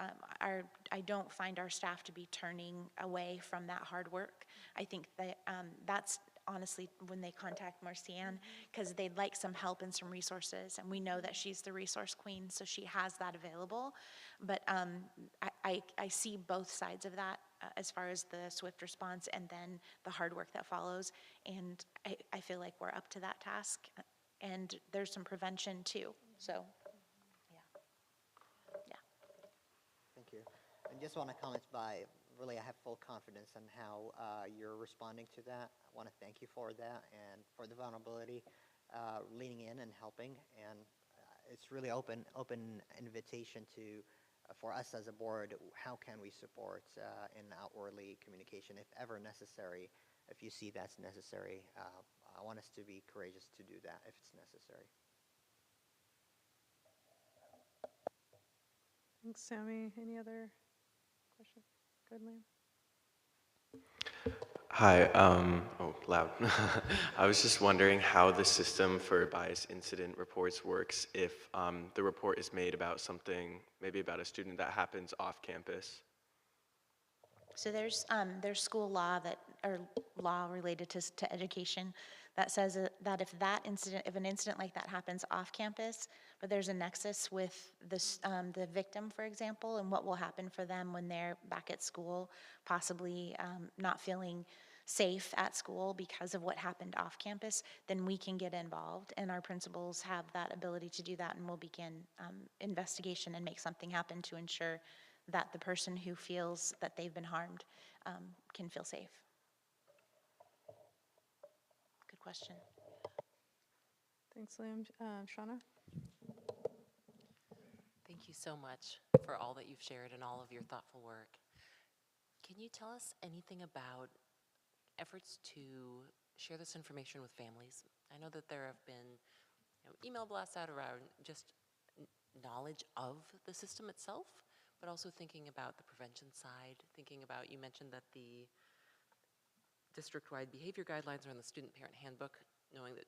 I don't find our staff to be turning away from that hard work. I think that that's honestly when they contact Marcianne, because they'd like some help and some resources, and we know that she's the resource queen, so she has that available. But I see both sides of that as far as the swift response and then the hard work that follows, and I feel like we're up to that task, and there's some prevention too, so yeah. Thank you. And just want to comment by, really I have full confidence in how you're responding to that. I want to thank you for that and for the vulnerability. leaning in and helping, and it's really open invitation to for us as a board. How can we support in outwardly communication if ever necessary? If you see that's necessary, I want us to be courageous to do that if it's necessary. Thanks, Sammy. Any other questions? Good, Liam? Hi, oh, loud. I was just wondering how the system for bias incident reports works if the report is made about something, maybe about a student that happens off campus. So there's school law or law related to education that says that if an incident like that happens off campus, but there's a nexus with the victim, for example, and what will happen for them when they're back at school, possibly not feeling safe at school because of what happened off campus, then we can get involved, and our principals have that ability to do that, and we'll begin investigation and make something happen to ensure that the person who feels that they've been harmed can feel safe. Good question. Thanks, Liam. Shauna? Thank you so much for all that you've shared and all of your thoughtful work. Can you tell us anything about efforts to share this information with families? I know that there have been email blasts out around just knowledge of the system itself, but also thinking about the prevention side, thinking about, you mentioned that the district-wide behavior guidelines are in the student parent handbook, knowing that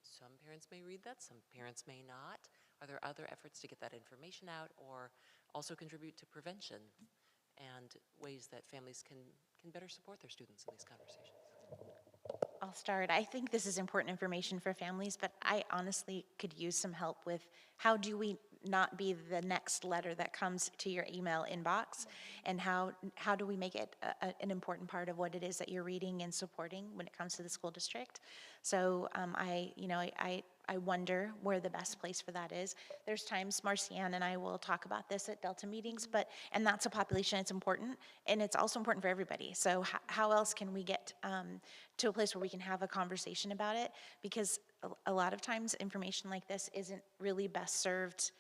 some parents may read that, some parents may not. Are there other efforts to get that information out or also contribute to prevention and ways that families can better support their students in these conversations? I'll start. I think this is important information for families, but I honestly could use some help with how do we not be the next letter that comes to your email inbox, and how do we make it an important part of what it is that you're reading and supporting when it comes to the school district. So I wonder where the best place for that is. There's times Marcianne and I will talk about this at Delta meetings, and that's a population, it's important, and it's also important for everybody. So how else can we get to a place where we can have a conversation about it? Because a lot of times information like this isn't really best served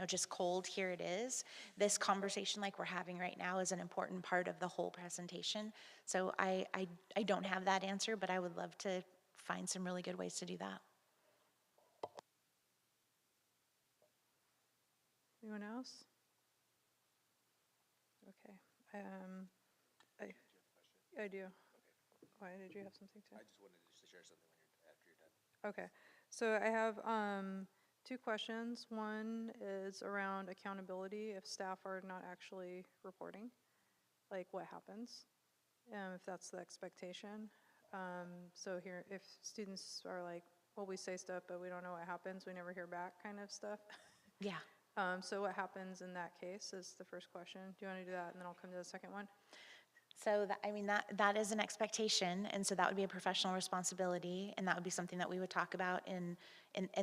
just cold, here it is. This conversation like we're having right now is an important part of the whole presentation. So I don't have that answer, but I would love to find some really good ways to do that. Anyone else? Okay. I do. Why, did you have something to? I just wanted to share something after you're done. Okay. So I have two questions. One is around accountability. If staff are not actually reporting, like what happens, if that's the expectation. So here, if students are like, well, we say stuff, but we don't know what happens, we never hear back kind of stuff. Yeah. So what happens in that case is the first question. Do you want to do that, and then I'll come to the second one? So that is an expectation, and so that would be a professional responsibility, and that would be something that we would talk about in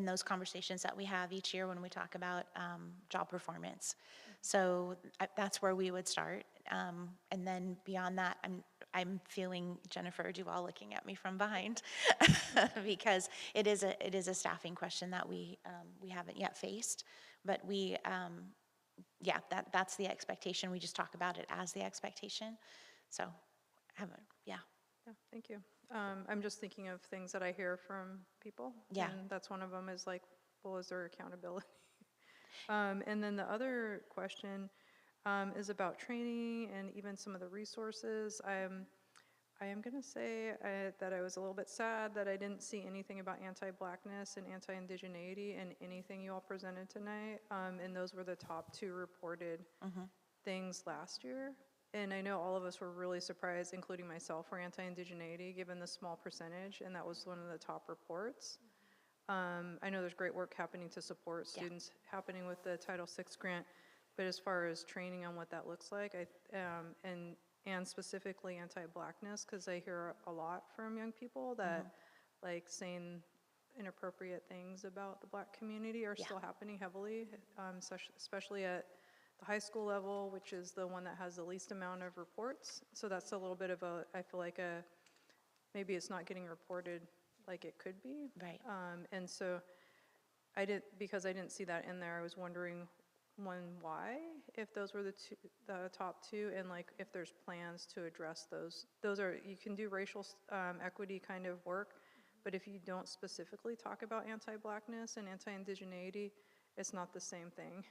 those conversations that we have each year when we talk about job performance. So that's where we would start, and then beyond that, I'm feeling Jennifer Duval looking at me from behind because it is a staffing question that we haven't yet faced, but that's the expectation. We just talk about it as the expectation. So, yeah. Yeah, thank you. I'm just thinking of things that I hear from people. Yeah. And that's one of them is like, well, is there accountability? And then the other question is about training and even some of the resources. I am going to say that I was a little bit sad that I didn't see anything about anti-Blackness and anti-indigeneity in anything you all presented tonight. And those were the top two reported things last year. And I know all of us were really surprised, including myself, for anti-indigeneity, given the small percentage, and that was one of the top reports. I know there's great work happening to support students happening with the Title VI grant, but as far as training on what that looks like, and specifically anti-Blackness, because I hear a lot from young people that like saying inappropriate things about the Black community are still happening heavily, especially at the high school level, which is the one that has the least amount of reports. So that's a little bit of I feel like maybe it's not getting reported like it could be. Right. And so because I didn't see that in there, I was wondering, one, why, if those were the top two, and like if there's plans to address those. You can do racial equity kind of work, but if you don't specifically talk about anti-Blackness and anti-indigeneity, it's not the same thing.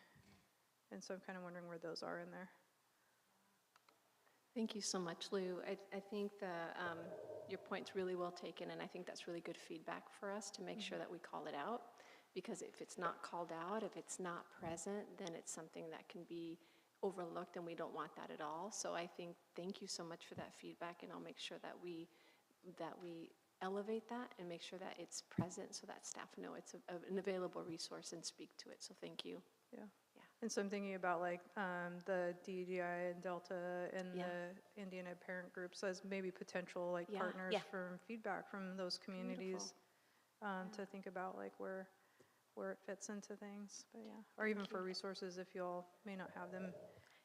And so I'm kind of wondering where those are in there. Thank you so much, Lou. I think your point's really well taken, and I think that's really good feedback for us to make sure that we call it out. Because if it's not called out, if it's not present, then it's something that can be overlooked, and we don't want that at all. So I think, thank you so much for that feedback, and I'll make sure that we elevate that and make sure that it's present so that staff know it's an available resource and speak to it. So thank you. Yeah. Yeah. And so I'm thinking about like the DEI and Delta and Yeah. the Indian Ed parent groups as maybe potential like Yeah. partners Yeah. for feedback from those communities to think about like where it fits into things. But yeah, or even for resources if you all may not have them.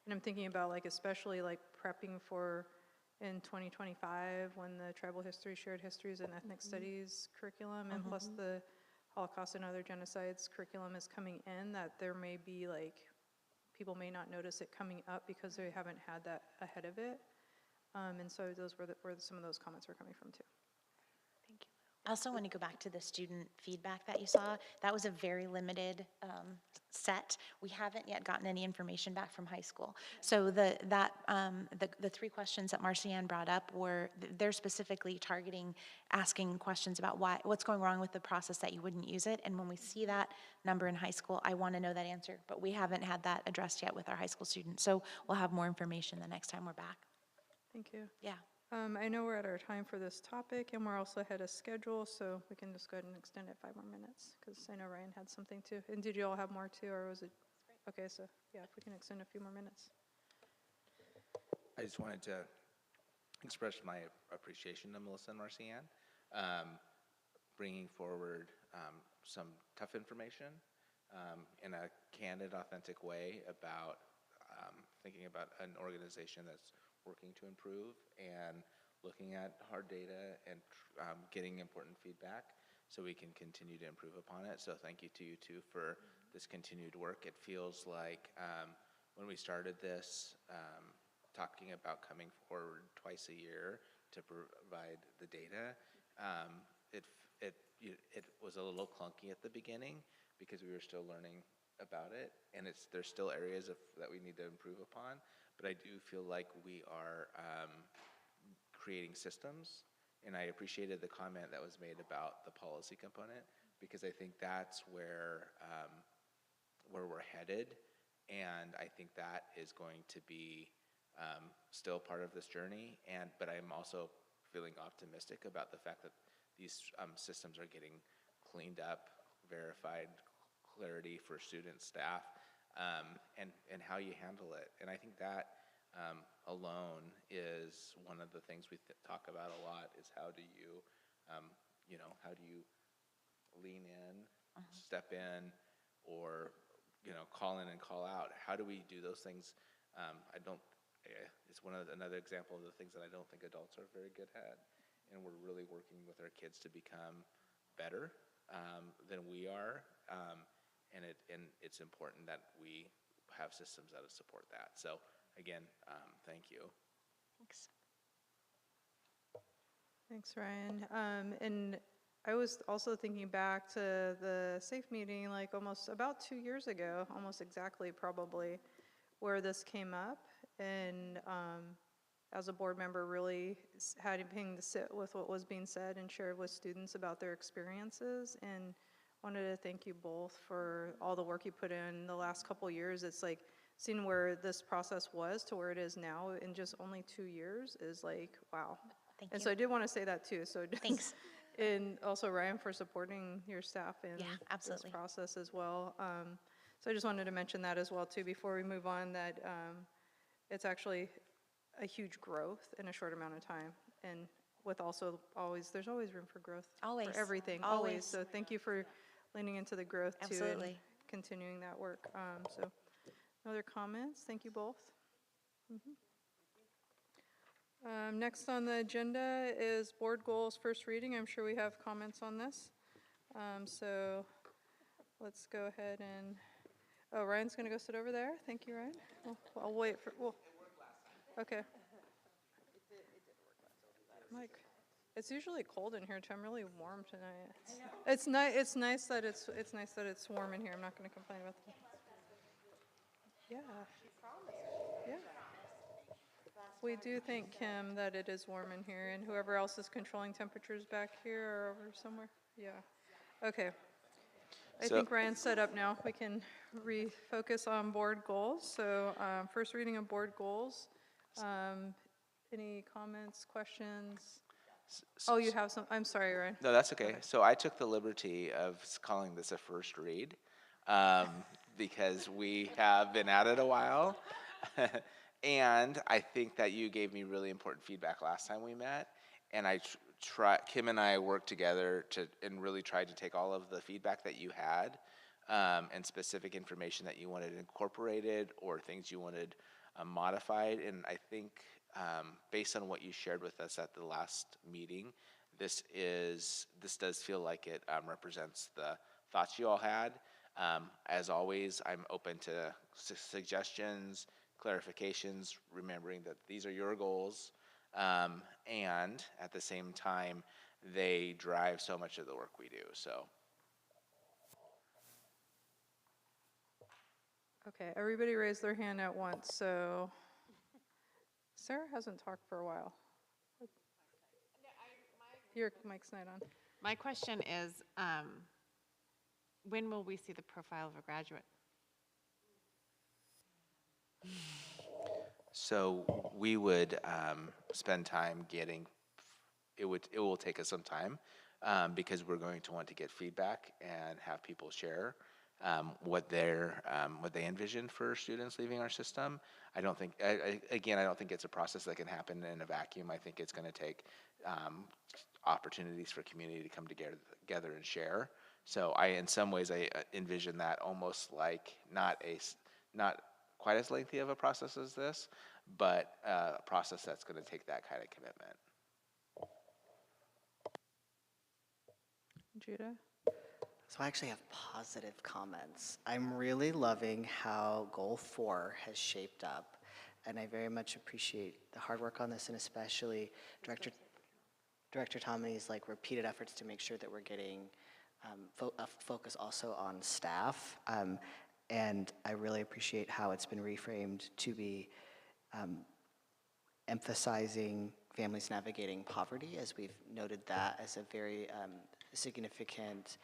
And I'm thinking about like especially like prepping for in 2025 when the Tribal History, Shared Histories, and Ethnic Studies curriculum and plus the Holocaust and Other Genocides curriculum is coming in, that there may be like, people may not notice it coming up because they haven't had that ahead of it. And so those were where some of those comments were coming from too. Thank you. I also want to go back to the student feedback that you saw. That was a very limited set. We haven't yet gotten any information back from high school. So the 3 questions that Marcianne brought up they're specifically targeting, asking questions about what's going wrong with the process that you wouldn't use it. And when we see that number in high school, I want to know that answer. But we haven't had that addressed yet with our high school students. So we'll have more information the next time we're back. Thank you. Yeah. I know we're at our time for this topic, and we're also ahead of schedule, so we can just go ahead and extend it 5 more minutes, because I know Ryan had something too. And did you all have more too, or was it? Okay, so yeah, if we can extend a few more minutes. I just wanted to express my appreciation to Melissa and Marcianne, bringing forward some tough information in a candid, authentic way about thinking about an organization that's working to improve and looking at hard data and getting important feedback so we can continue to improve upon it. So thank you to you two for this continued work. It feels like when we started this, talking about coming forward twice a year to provide the data, it was a little clunky at the beginning because we were still learning about it, and there's still areas that we need to improve upon, but I do feel like we are creating systems, and I appreciated the comment that was made about the policy component, because I think that's where we're headed, and I think that is going to be still part of this journey, but I'm also feeling optimistic about the fact that these systems are getting cleaned up, verified, clarity for students, staff, and how you handle it. And I think that alone is one of the things we talk about a lot, is how do you, how do you lean in, step in, or, call in and call out? How do we do those things? It's another example of the things that I don't think adults are very good at. And we're really working with our kids to become better than we are. And it's important that we have systems that support that. So again, thank you. Thanks. Thanks, Ryan. And I was also thinking back to the SAFE meeting, like almost about 2 years ago, almost exactly probably, where this came up. And as a board member, really having to sit with what was being said and share with students about their experiences. And wanted to thank you both for all the work you put in the last couple years. It's like seeing where this process was to where it is now in just only 2 years is like, wow. Thank And you. so I did want to say that too. So just, Thanks. And also Ryan for supporting your staff in Yeah, this absolutely. process as well. So I just wanted to mention that as well too before we move on, that it's actually a huge growth in a short amount of time. And with also there's always room for growth. Always. For everything, Always. So thank you for leaning into the growth too. And Absolutely. continuing that work. So no other comments? Thank you both. Next on the agenda is board goals, first reading. I'm sure we have comments on this. So let's go ahead and, oh, Ryan's going to go sit over there. Thank you, Ryan. I'll wait for, well, okay. Mike, it's usually cold in here too. I'm really warm tonight. It's nice. It's nice that it's warm in here. I'm not going to complain about that. Yeah. Yeah. We do thank Kim that it is warm in here, and whoever else is controlling temperatures back here or over somewhere. Yeah. Okay. I So- think Ryan's set up now. We can refocus on board goals. So first reading of board goals. Any comments, questions? Oh, you have some. I'm sorry, Ryan. No, that's okay. So I took the liberty of calling this a first read because we have been at it a while. And I think that you gave me really important feedback last time we met. And Kim and I worked together and really tried to take all of the feedback that you had and specific information that you wanted incorporated or things you wanted modified. And I think based on what you shared with us at the last meeting, this does feel like it represents the thoughts you all had. As always, I'm open to suggestions, clarifications, remembering that these are your goals, and at the same time, they drive so much of the work we do. So. Okay, everybody raised their hand at once. So Sarah hasn't talked for a while. Your mic's not on. My question is, when will we see the profile of a graduate? So we would spend time getting. It will take us some time because we're going to want to get feedback and have people share what they envision for students leaving our system. I don't think I don't think it's a process that can happen in a vacuum. I think it's going to take opportunities for community to come together and share. So in some ways, I envision that almost like not quite as lengthy of a process as this, but a process that's going to take that kind of commitment. Judah? So I actually have positive comments. I'm really loving how Goal 4 has shaped up, and I very much appreciate the hard work on this, and especially Director Tommy's repeated efforts to make sure that we're getting a focus also on staff. And I really appreciate how it's been reframed to be emphasizing families navigating poverty, as we've noted that as a very significant,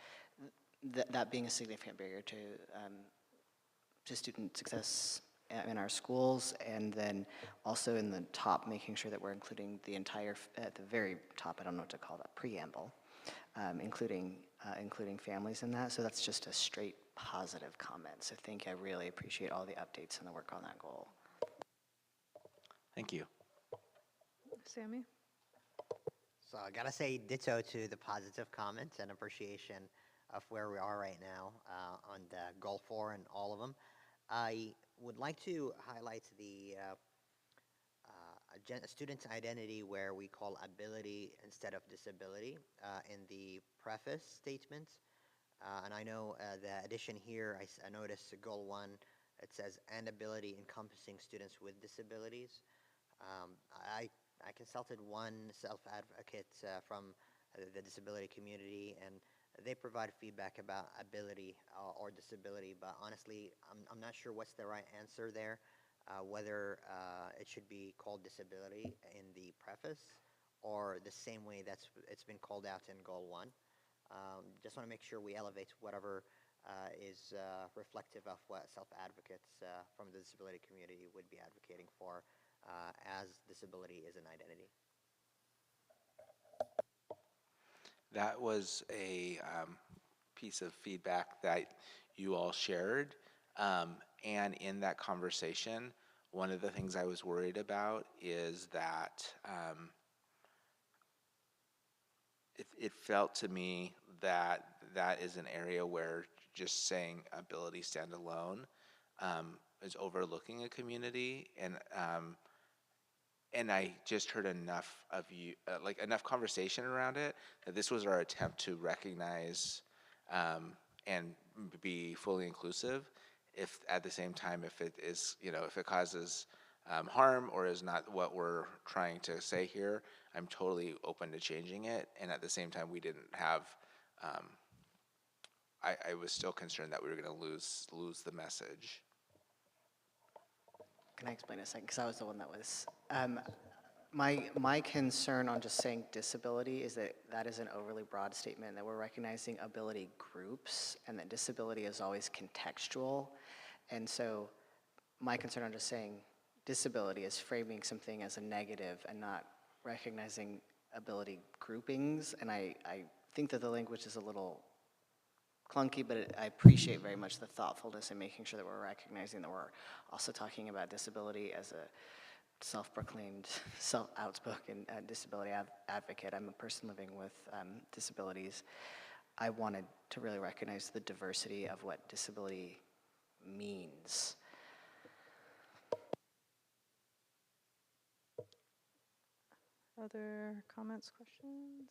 that being a significant barrier to student success in our schools, and then also in the top, making sure that we're including the entire, at the very top, I don't know what to call that, preamble, including families in that. So that's just a straight positive comment. So I really appreciate all the updates and the work on that goal. Thank you. Sammy? So I gotta say ditto to the positive comments and appreciation of where we are right now on the Goal 4 and all of them. I would like to highlight the student's identity, where we call ability instead of disability in the preface statement. And I know the addition here, I noticed Goal 1, it says, and ability encompassing students with disabilities. I consulted one self-advocate from the disability community, and they provide feedback about ability or disability, but honestly, I'm not sure what's the right answer there, whether it should be called disability in the preface or the same way it's been called out in Goal 1. Just want to make sure we elevate whatever is reflective of what self-advocates from the disability community would be advocating for, as disability is an identity. That was a piece of feedback that you all shared. And in that conversation, one of the things I was worried about is that it felt to me that that is an area where just saying ability standalone is overlooking a community, and I just heard enough of you, like enough conversation around it, that this was our attempt to recognize and be fully inclusive. If at the same time, if it is, if it causes harm or is not what we're trying to say here, I'm totally open to changing it. And at the same time, we didn't have. I was still concerned that we were going to lose the message. Can I explain a second? Because I was the one that was. My concern on just saying disability is that that is an overly broad statement, that we're recognizing ability groups, and that disability is always contextual. And so my concern on just saying disability is framing something as a negative and not recognizing ability groupings. And I think that the language is a little clunky, but I appreciate very much the thoughtfulness in making sure that we're recognizing that we're also talking about disability as a self-proclaimed, outspoken disability advocate. I'm a person living with disabilities. I wanted to really recognize the diversity of what disability means. Other comments, questions?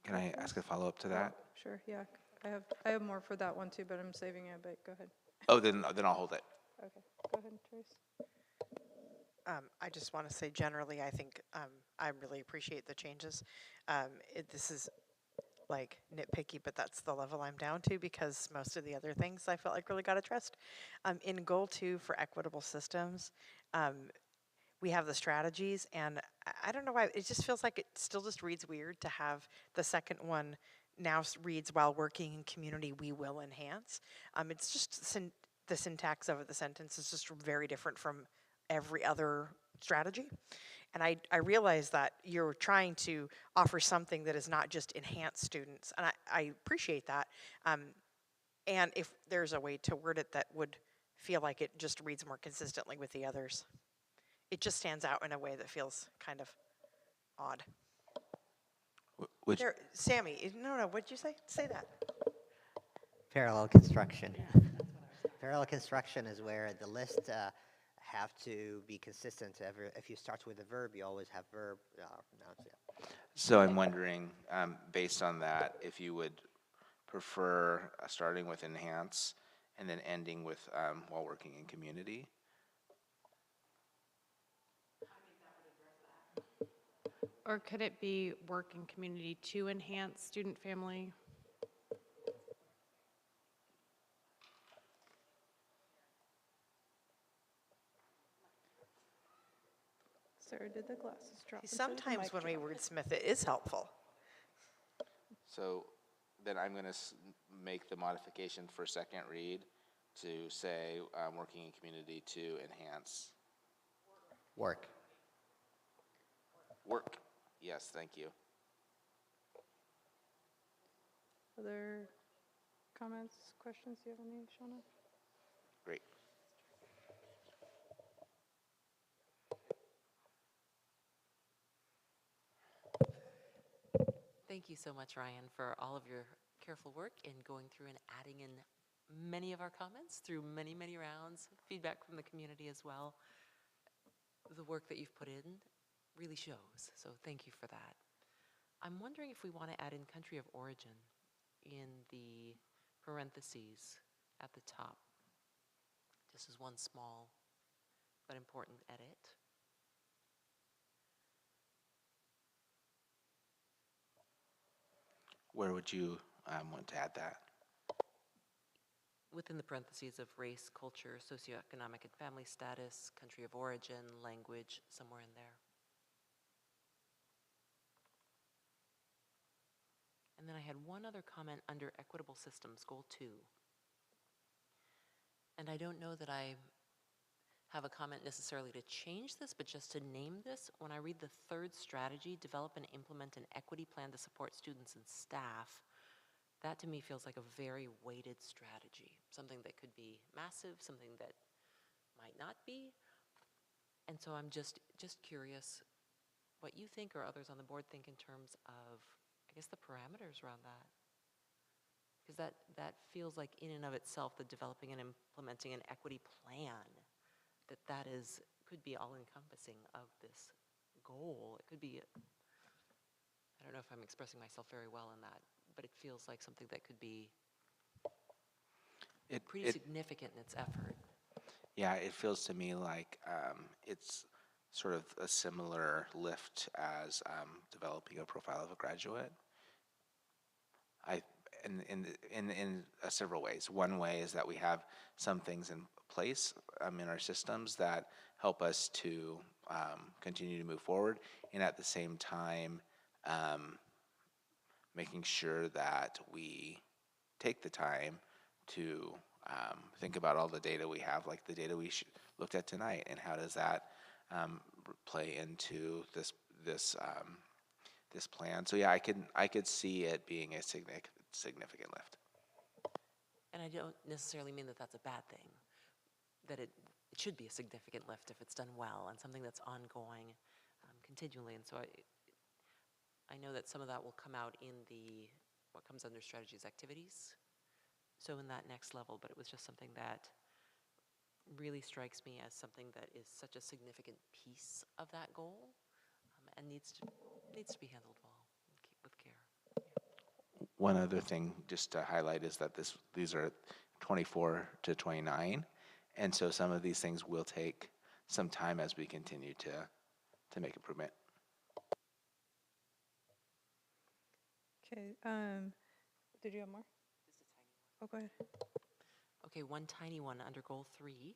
Can I ask a follow-up to that? Sure, yeah. I have more for that one too, but I'm saving it, but go ahead. Oh, then I'll hold it. Okay, go ahead, Trace. I just want to say generally, I think I really appreciate the changes. This is like nitpicky, but that's the level I'm down to because most of the other things I felt like really got addressed. In goal 2 for equitable systems, we have the strategies, and I don't know why, it just feels like it still just reads weird to have the second one now reads, while working in community, we will enhance. It's just the syntax of the sentence is just very different from every other strategy. And I realize that you're trying to offer something that is not just enhance students, and I appreciate that. And if there's a way to word it that would feel like it just reads more consistently with the others. It just stands out in a way that feels kind of odd. Which, Sammy, no, what'd you say? Say that. Parallel construction. Parallel construction is where the list have to be consistent. If you start with a verb, you always have verb pronouns. Yeah. so I'm wondering, based on that, if you would prefer starting with enhance and then ending with while working in community. Or could it be work in community to enhance student family? Sarah, did the glasses drop? Sometimes when we wordsmith it is helpful. So then I'm going to make the modification for second read to say working in community to enhance. Work. Work. Yes, thank you. Other comments, questions? Do you have any, Shauna? Great. Thank you so much, Ryan, for all of your careful work in going through and adding in many of our comments through many, many rounds, feedback from the community as well. The work that you've put in really shows, so thank you for that. I'm wondering if we want to add in country of origin in the parentheses at the top, just as one small but important edit. Where would you want to add that? Within the parentheses of race, culture, socioeconomic and family status, country of origin, language, somewhere in there. And then I had one other comment under equitable systems, goal 2. And I don't know that I have a comment necessarily to change this, but just to name this. When I read the third strategy, develop and implement an equity plan to support students and staff, that to me feels like a very weighted strategy, something that could be massive, something that might not be. And so I'm just curious what you think or others on the board think in terms of, I guess, the parameters around that. Because that feels like in and of itself, the developing and implementing an equity plan, that is could be all-encompassing of this goal. It could be, I don't know if I'm expressing myself very well in that, but it feels like something that could be pretty significant in its effort. Yeah, it feels to me like it's sort of a similar lift as developing a profile of a graduate. In several ways. One way is that we have some things in place in our systems that help us to continue to move forward, and at the same time, making sure that we take the time to think about all the data we have, like the data we looked at tonight, and how does that play into this plan. So yeah, I could see it being a significant lift. And I don't necessarily mean that that's a bad thing, that it should be a significant lift if it's done well and something that's ongoing continually. And so I know that some of that will come out in what comes under strategies activities. So in that next level, but it was just something that really strikes me as something that is such a significant piece of that goal and needs to be handled well with care. One other thing just to highlight is that these are 24 to 29, and so some of these things will take some time as we continue to make improvement. Okay, did you have more? Just a tiny one. Oh, go ahead. Okay, one tiny one under goal 3,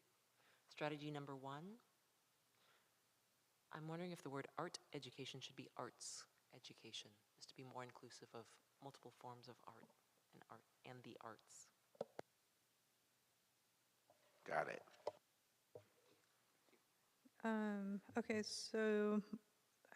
strategy number 1. I'm wondering if the word art education should be arts education, just to be more inclusive of multiple forms of art and the arts. Got it. Okay, so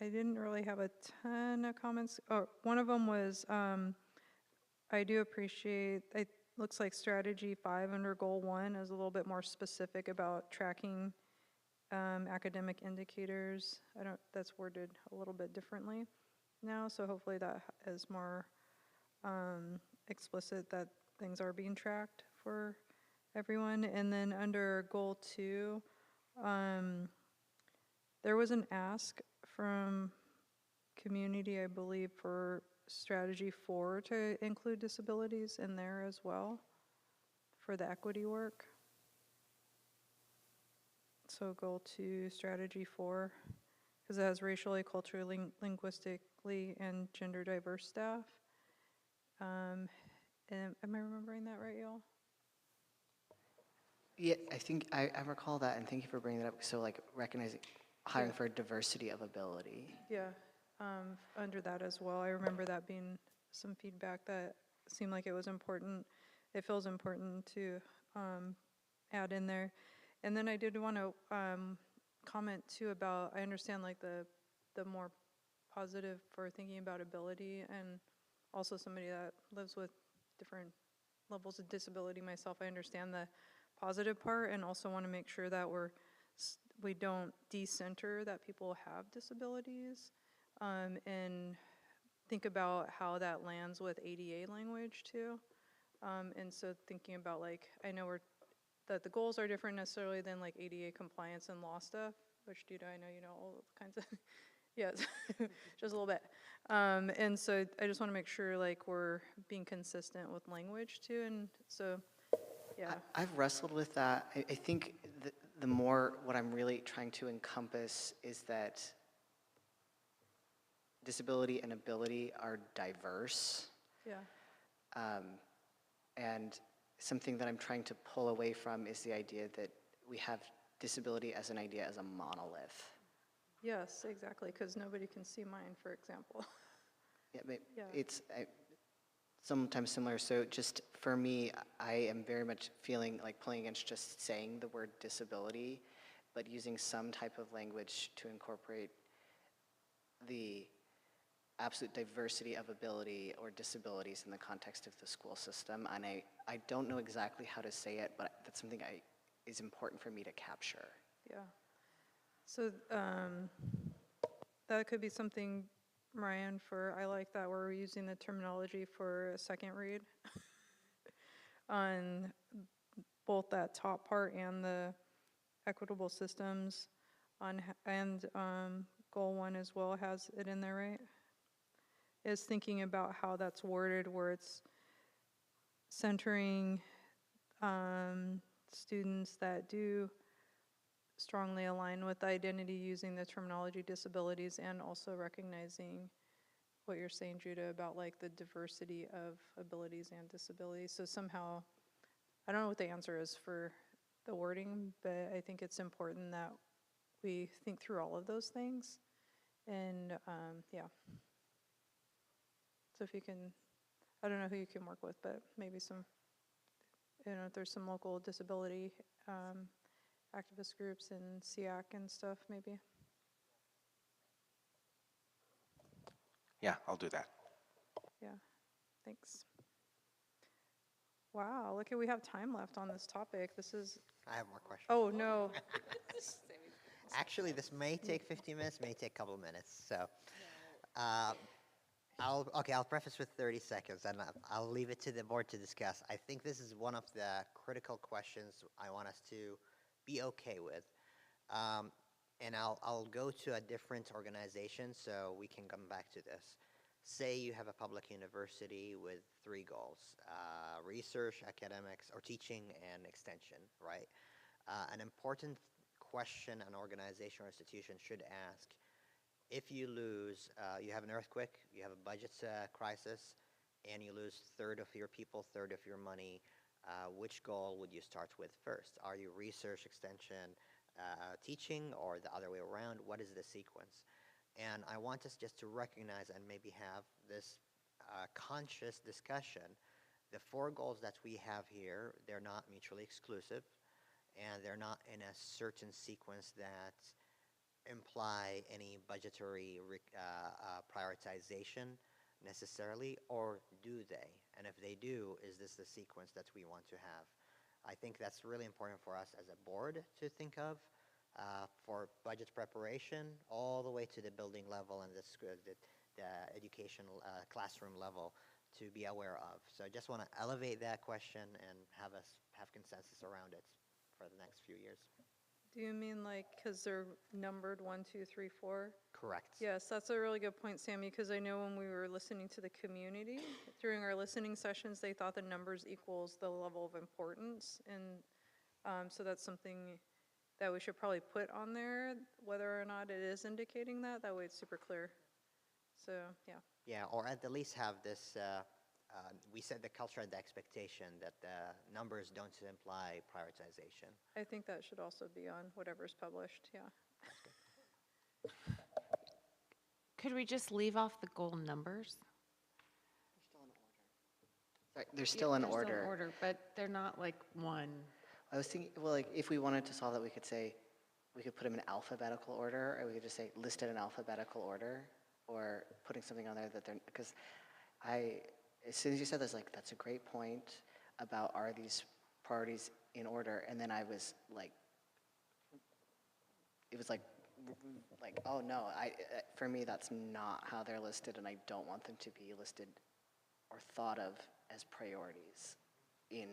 I didn't really have a ton of comments. Oh, one of them was, I do appreciate, it looks like strategy 5 under goal 1 is a little bit more specific about tracking academic indicators. That's worded a little bit differently now, so hopefully that is more explicit that things are being tracked for everyone. And then under goal 2, there was an ask from community, I believe, for strategy 4 to include disabilities in there as well for the equity work. So goal 2, strategy 4, because it has racially, culturally, linguistically, and gender diverse staff. And am I remembering that right, y'all? Yeah, I think I recall that, and thank you for bringing that up. So like recognizing, hiring for diversity of ability. Yeah, under that as well. I remember that being some feedback that seemed like it was important. It feels important to add in there. And then I did want to comment too about, I understand like the more positive for thinking about ability, and also somebody that lives with different levels of disability myself, I understand the positive part, and also want to make sure that we don't decenter that people have disabilities, and think about how that lands with ADA language too. And so thinking about like, I know that the goals are different necessarily than like ADA compliance and law stuff, which Duda, I know you know all kinds of, yes, just a little bit. And so I just want to make sure like we're being consistent with language too, and so, yeah. I've wrestled with that. I think the more what I'm really trying to encompass is that disability and ability are diverse. Yeah. And something that I'm trying to pull away from is the idea that we have disability as an idea as a monolith. Yes, exactly, because nobody can see mine, for example. Yeah, but Yeah. it's sometimes similar. So just for me, I am very much feeling like pulling against just saying the word disability, but using some type of language to incorporate the absolute diversity of ability or disabilities in the context of the school system. And I don't know exactly how to say it, but that's something is important for me to capture. Yeah. So that could be something, Ryan, I like that we're using the terminology for a second read on both that top part and the equitable systems. and goal 1 as well has it in there, right? Is thinking about how that's worded, where it's centering students that do strongly align with identity, using the terminology disabilities, and also recognizing what you're saying, Judah, about like the diversity of abilities and disabilities. So somehow, I don't know what the answer is for the wording, but I think it's important that we think through all of those things. And yeah. So if you can, I don't know who you can work with, but maybe some, if there's some local disability activist groups and SEAC and stuff, maybe. Yeah, I'll do that. Yeah, thanks. Wow, look at, we have time left on this topic. This is, I have more questions. oh no. Actually, this may take 15 minutes, may take a couple of minutes. So, I'll preface with 30 seconds, and I'll leave it to the board to discuss. I think this is one of the critical questions I want us to be okay with. And I'll go to a different organization so we can come back to this. Say you have a public university with 3 goals: research, academics, or teaching and extension, right? An important question an organization or institution should ask: if you lose, you have an earthquake, you have a budget crisis, and you lose 1/3 of your people, 1/3 of your money, which goal would you start with first? Are you research, extension, teaching, or the other way around? What is the sequence? And I want us just to recognize and maybe have this conscious discussion. The 4 goals that we have here, they're not mutually exclusive, and they're not in a certain sequence that imply any budgetary prioritization necessarily, or do they? And if they do, is this the sequence that we want to have? I think that's really important for us as a board to think of, for budget preparation, all the way to the building level and the educational classroom level to be aware of. So I just want to elevate that question and have us have consensus around it for the next few years. Do you mean like, because they're numbered 1, 2, 3, 4? Correct. Yes, that's a really good point, Sammy, because I know when we were listening to the community, during our listening sessions, they thought the numbers equals the level of importance. And so that's something that we should probably put on there, whether or not it is indicating that. That way it's super clear. So, yeah. Yeah, or at the least have this, we set the culture and the expectation that the numbers don't imply prioritization. I think that should also be on whatever's published, yeah. Could we just leave off the goal numbers? Sorry, they're still in They're order. but they're not like one. I was thinking, well, like, if we wanted to solve that, we could say, we could put them in alphabetical order, or we could just say listed in alphabetical order, or putting something on there that they're, because as soon as you said this, like, that's a great point about are these priorities in order, and then I was like, it was like, oh no, for me, that's not how they're listed, and I don't want them to be listed or thought of as priorities in,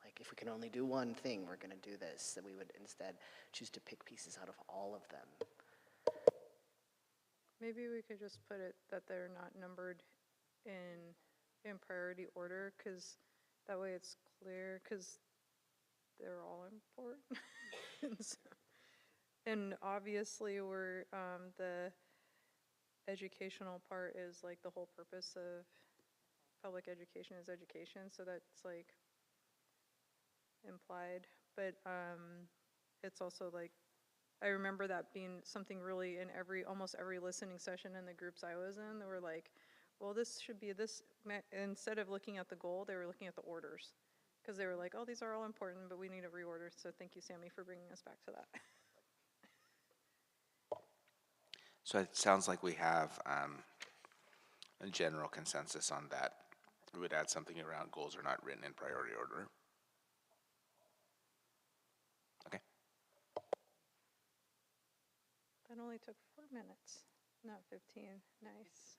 like, if we can only do one thing, we're going to do this, that we would instead choose to pick pieces out of all of them. Maybe we could just put it that they're not numbered in priority order, because that way it's clear, because they're all important. And obviously we're, the educational part is like the whole purpose of public education is education, so that's like implied, but it's also like, I remember that being something really in almost every listening session in the groups I was in, they were like, well, this should be this, instead of looking at the goal, they were looking at the orders, because they were like, oh, these are all important, but we need a reorder, so thank you, Sammy, for bringing us back to that. So it sounds like we have a general consensus on that. We would add something around goals are not written in priority order. Okay. That only took 4 minutes, not 15. Nice.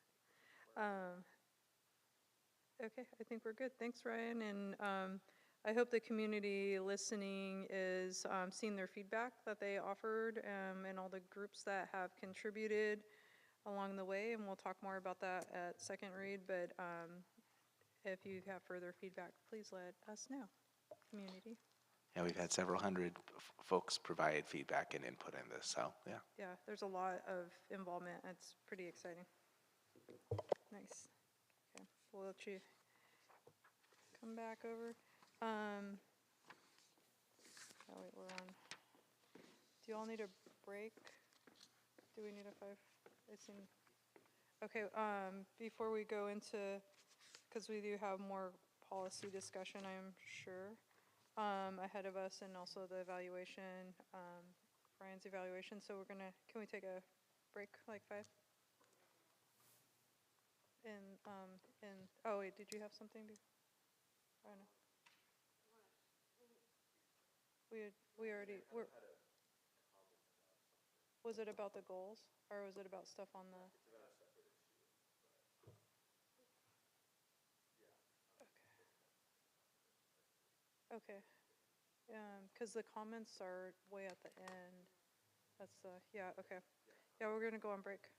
Okay, I think we're good. Thanks, Ryan. And I hope the community listening is seeing their feedback that they offered and all the groups that have contributed along the way, and we'll talk more about that at second read, but if you have further feedback, please let us know, community. Yeah, we've had several hundred folks provide feedback and input in this, so yeah. Yeah, there's a lot of involvement. It's pretty exciting. Nice. Okay, we'll let you come back over. Oh wait, we're on. Do you all need a break? Do we need a 5? It's in. Okay, before we go into, because we do have more policy discussion, I'm sure, ahead of us, and also the evaluation, Brian's evaluation. So we're gonna, can we take a break, like 5? Oh wait, did you have something? I don't know. We already, was it about the goals, or was it about stuff on the? Okay. Because the comments are way at the end. That's yeah, okay. Yeah, we're gonna go on break.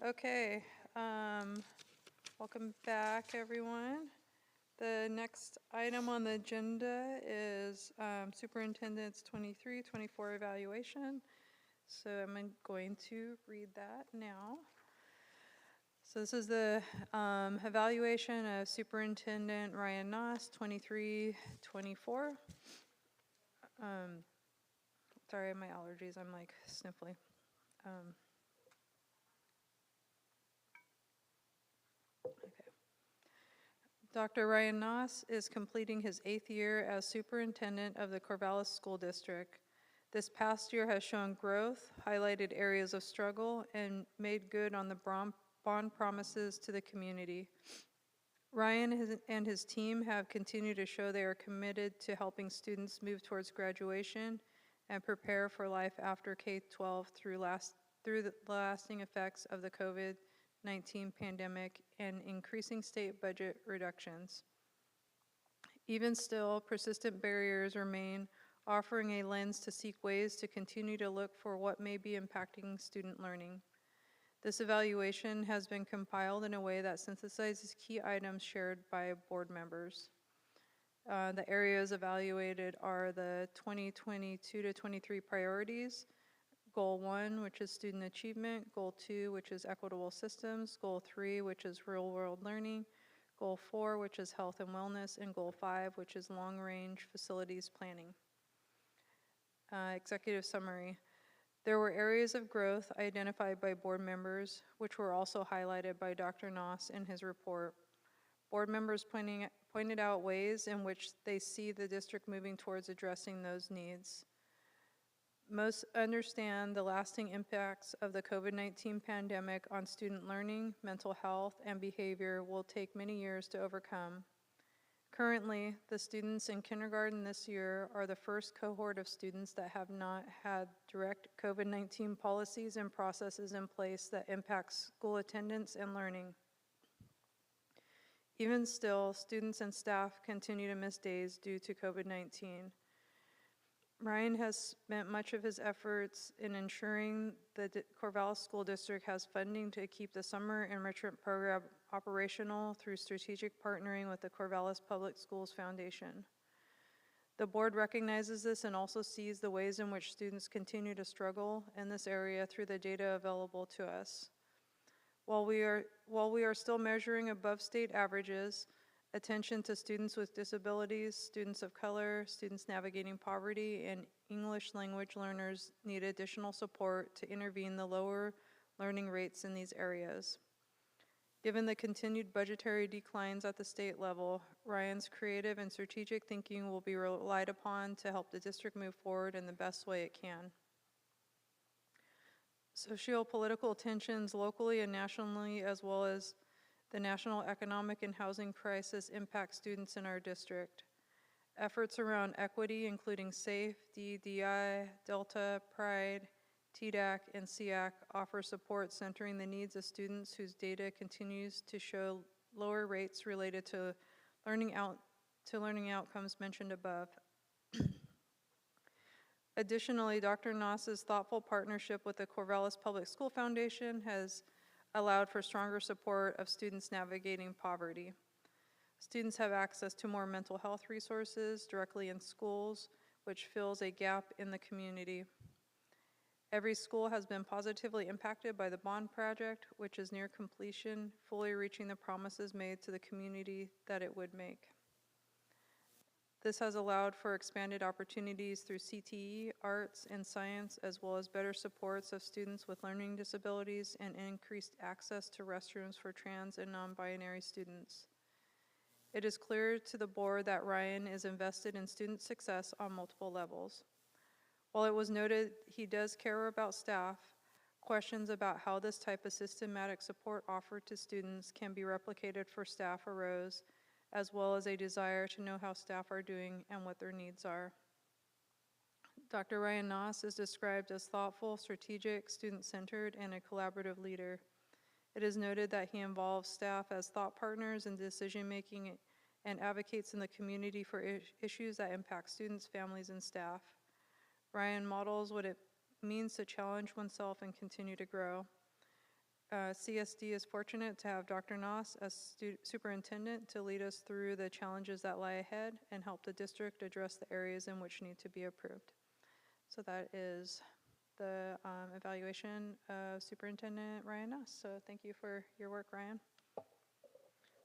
Okay, welcome back, everyone. The next item on the agenda is Superintendent's 23-24 evaluation. So I'm going to read that now. So this is the evaluation of Superintendent Ryan Noss, 23-24. Sorry, my allergies, I'm like sniffly. Dr. Ryan Noss is completing his 8th year as superintendent of the Corvallis School District. This past year has shown growth, highlighted areas of struggle, and made good on the bond promises to the community. Ryan and his team have continued to show they are committed to helping students move towards graduation and prepare for life after K-12 through the lasting effects of the COVID-19 pandemic and increasing state budget reductions. Even still, persistent barriers remain, offering a lens to seek ways to continue to look for what may be impacting student learning. This evaluation has been compiled in a way that synthesizes key items shared by board members. The areas evaluated are the 2022-23 priorities, Goal 1, which is student achievement, Goal 2, which is equitable systems, Goal 3, which is real-world learning, Goal 4, which is health and wellness, and Goal 5, which is long-range facilities planning. Executive summary. There were areas of growth identified by board members, which were also highlighted by Dr. Noss in his report. Board members pointed out ways in which they see the district moving towards addressing those needs. Most understand the lasting impacts of the COVID-19 pandemic on student learning, mental health, and behavior will take many years to overcome. Currently, the students in kindergarten this year are the first cohort of students that have not had direct COVID-19 policies and processes in place that impact school attendance and learning. Even still, students and staff continue to miss days due to COVID-19. Ryan has spent much of his efforts in ensuring the Corvallis School District has funding to keep the summer enrichment program operational through strategic partnering with the Corvallis Public Schools Foundation. The board recognizes this and also sees the ways in which students continue to struggle in this area through the data available to us. While we are still measuring above state averages, attention to students with disabilities, students of color, students navigating poverty, and English language learners need additional support to intervene the lower learning rates in these areas. Given the continued budgetary declines at the state level, Ryan's creative and strategic thinking will be relied upon to help the district move forward in the best way it can. Socio-political tensions locally and nationally, as well as the national economic and housing crisis, impact students in our district. Efforts around equity, including SAFE, DEI, Delta, Pride, TDAC, and SEAC, offer support centering the needs of students whose data continues to show lower rates related to learning outcomes mentioned above. Additionally, Dr. Noss's thoughtful partnership with the Corvallis Public School Foundation has allowed for stronger support of students navigating poverty. Students have access to more mental health resources directly in schools, which fills a gap in the community. Every school has been positively impacted by the bond project, which is near completion, fully reaching the promises made to the community that it would make. This has allowed for expanded opportunities through CTE, arts, and science, as well as better supports of students with learning disabilities and increased access to restrooms for trans and non-binary students. It is clear to the board that Ryan is invested in student success on multiple levels. While it was noted he does care about staff, questions about how this type of systematic support offered to students can be replicated for staff arose, as well as a desire to know how staff are doing and what their needs are. Dr. Ryan Noss is described as thoughtful, strategic, student-centered, and a collaborative leader. It is noted that he involves staff as thought partners in decision-making and advocates in the community for issues that impact students, families, and staff. Ryan models what it means to challenge oneself and continue to grow. CSD is fortunate to have Dr. Noss as superintendent to lead us through the challenges that lie ahead and help the district address the areas in which need to be improved. So that is the evaluation of Superintendent Ryan Noss. So thank you for your work, Ryan.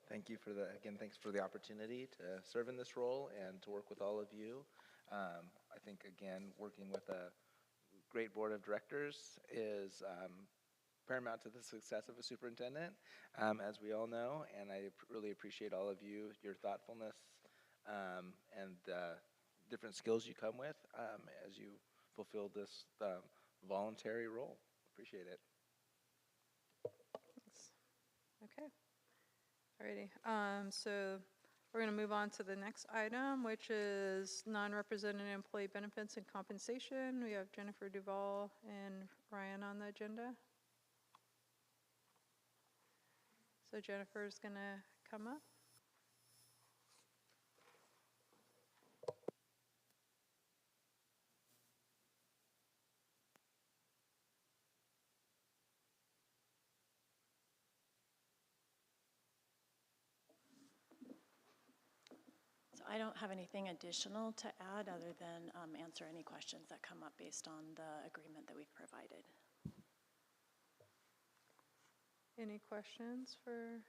Thank you for thanks for the opportunity to serve in this role and to work with all of you. I think, again, working with a great board of directors is paramount to the success of a superintendent, as we all know, and I really appreciate all of you, your thoughtfulness, and the different skills you come with as you fulfill this voluntary role. Appreciate it. Thanks. Okay. Alrighty. So we're going to move on to the next item, which is non-represented employee benefits and compensation. We have Jennifer Duval and Ryan on the agenda. So Jennifer's going to come up. So I don't have anything additional to add other than answer any questions that come up based on the agreement that we've provided. Any questions for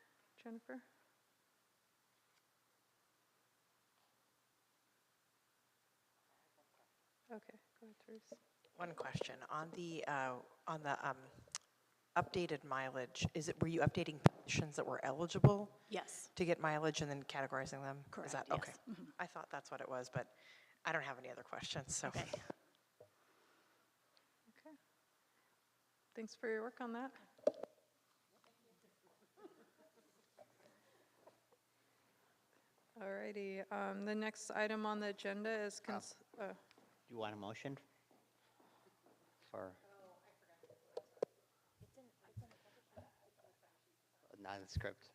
Jennifer? Okay, go ahead, Therese. One question on the updated mileage. Were you updating positions that were eligible? Yes. To get mileage and then categorizing them? Correct. Is that yes. okay? Mm-hmm. I thought that's what it was, but I don't have any other questions. So. Okay. Okay. Thanks for your work on that. Alrighty. The next item on the agenda is You want a motion for? Not in the script.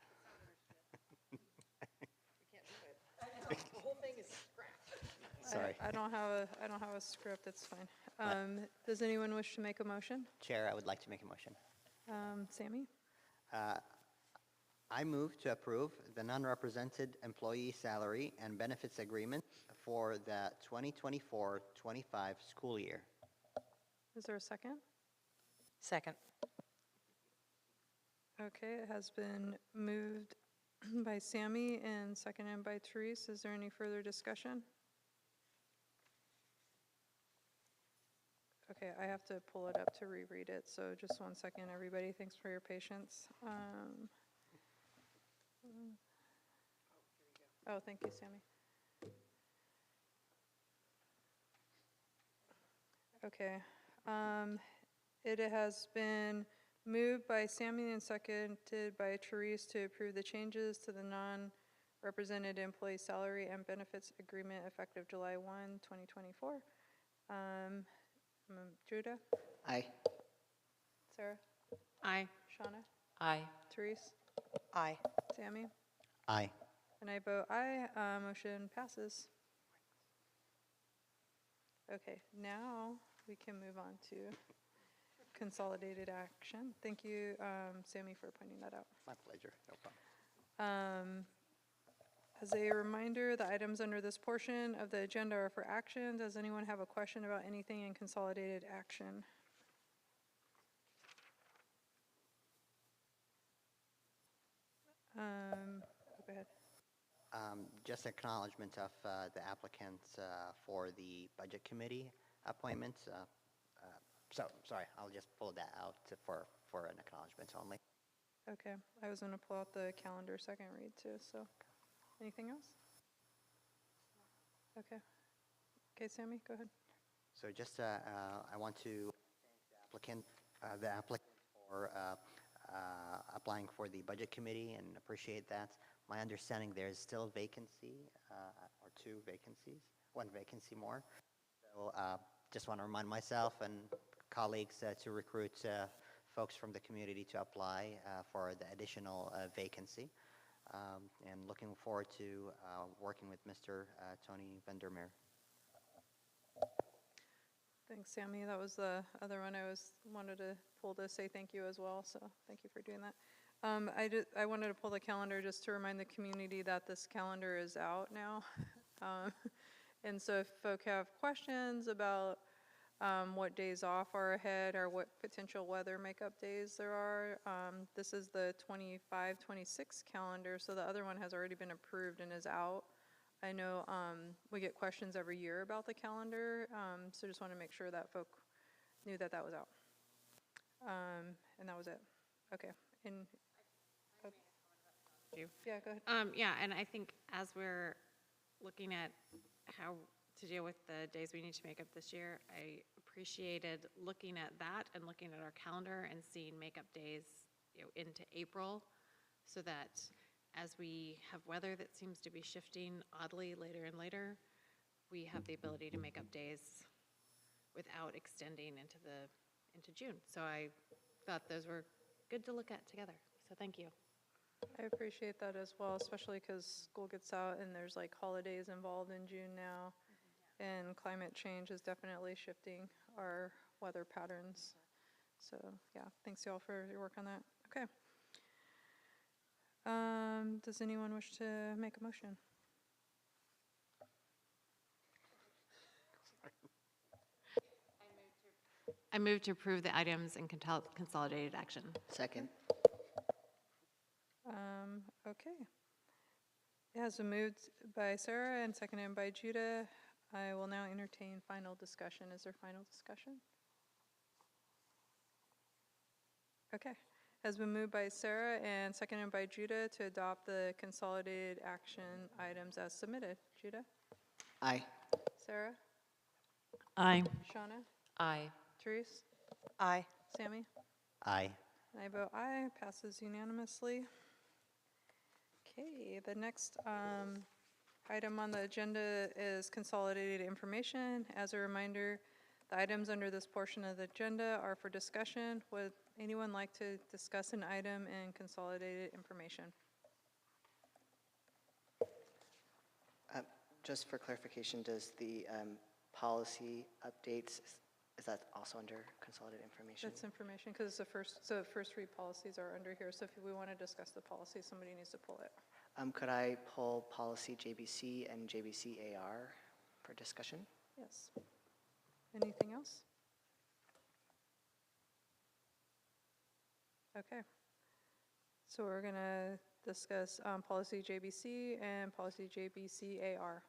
The whole thing is scrapped. Sorry. I don't have a script. It's fine. Does anyone wish to make a motion? Chair, I would like to make a motion. Sammy? I move to approve the non-represented employee salary and benefits agreement for the 2024-25 school year. Is there a second? Second. Okay, it has been moved by Sammy and seconded by Therese. Is there any further discussion? Okay, I have to pull it up to reread it, so just 1 second, everybody. Thanks for your patience. Oh, thank you, Sammy. Okay. It has been moved by Sammy and seconded by Therese to approve the changes to the non-represented employee salary and benefits agreement effective July 1, 2024. Judah? Aye. Sarah? Aye. Shauna? Aye. Therese? Aye. Sammy? Aye. And I vote aye. Motion passes. Okay, now we can move on to consolidated action. Thank you, Sammy, for pointing that out. My pleasure. No problem. As a reminder, the items under this portion of the agenda are for action. Does anyone have a question about anything in consolidated action? Go ahead. Just acknowledgement of the applicants for the budget committee appointments. So, sorry, I'll just pull that out for an acknowledgement only. Okay, I was going to pull out the calendar second read too, so anything else? Okay. Okay, Sammy, go ahead. So just, I want to thank the applicant for applying for the budget committee and appreciate that. My understanding there is still a vacancy, or 2 vacancies, 1 vacancy more. So just want to remind myself and colleagues to recruit folks from the community to apply for the additional vacancy. And looking forward to working with Mr. Tony Vandermeer. Thanks, Sammy. That was the other one I wanted to pull to say thank you as well, so thank you for doing that. I wanted to pull the calendar just to remind the community that this calendar is out now. Um, And so if folk have questions about what days off are ahead or what potential weather makeup days there are, this is the 25-26 calendar, so the other one has already been approved and is out. I know we get questions every year about the calendar, so just want to make sure that folk knew that that was out. And that was it. Okay. And yeah, go ahead. Yeah, and I think as we're looking at how to deal with the days we need to make up this year, I appreciated looking at that and looking at our calendar and seeing makeup days, into April, so that as we have weather that seems to be shifting oddly later and later, we have the ability to make up days without extending into June. So I thought those were good to look at together. So thank you. I appreciate that as well, especially because school gets out and there's like holidays involved in June now. And climate change is definitely shifting our weather patterns. So yeah, thanks y'all for your work on that. Okay. Does anyone wish to make a motion? I move to approve the items in consolidated action. Second. Okay. It has been moved by Sarah and seconded by Judah. I will now entertain final discussion. Is there final discussion? Okay. Has been moved by Sarah and seconded by Judah to adopt the consolidated action items as submitted. Judah? Aye. Sarah? Aye. Shauna? Aye. Therese? Aye. Sammy? Aye. I vote aye. Passes unanimously. Okay, the next item on the agenda is consolidated information. As a reminder, the items under this portion of the agenda are for discussion. Would anyone like to discuss an item in consolidated information? Just for clarification, does the policy updates, is that also under consolidated information? That's information because it's the first, so first three policies are under here. So if we want to discuss the policy, somebody needs to pull it. Could I pull policy JBC and JBC AR for discussion? Yes. Anything else? Okay. So we're going to discuss policy JBC and policy JBC AR.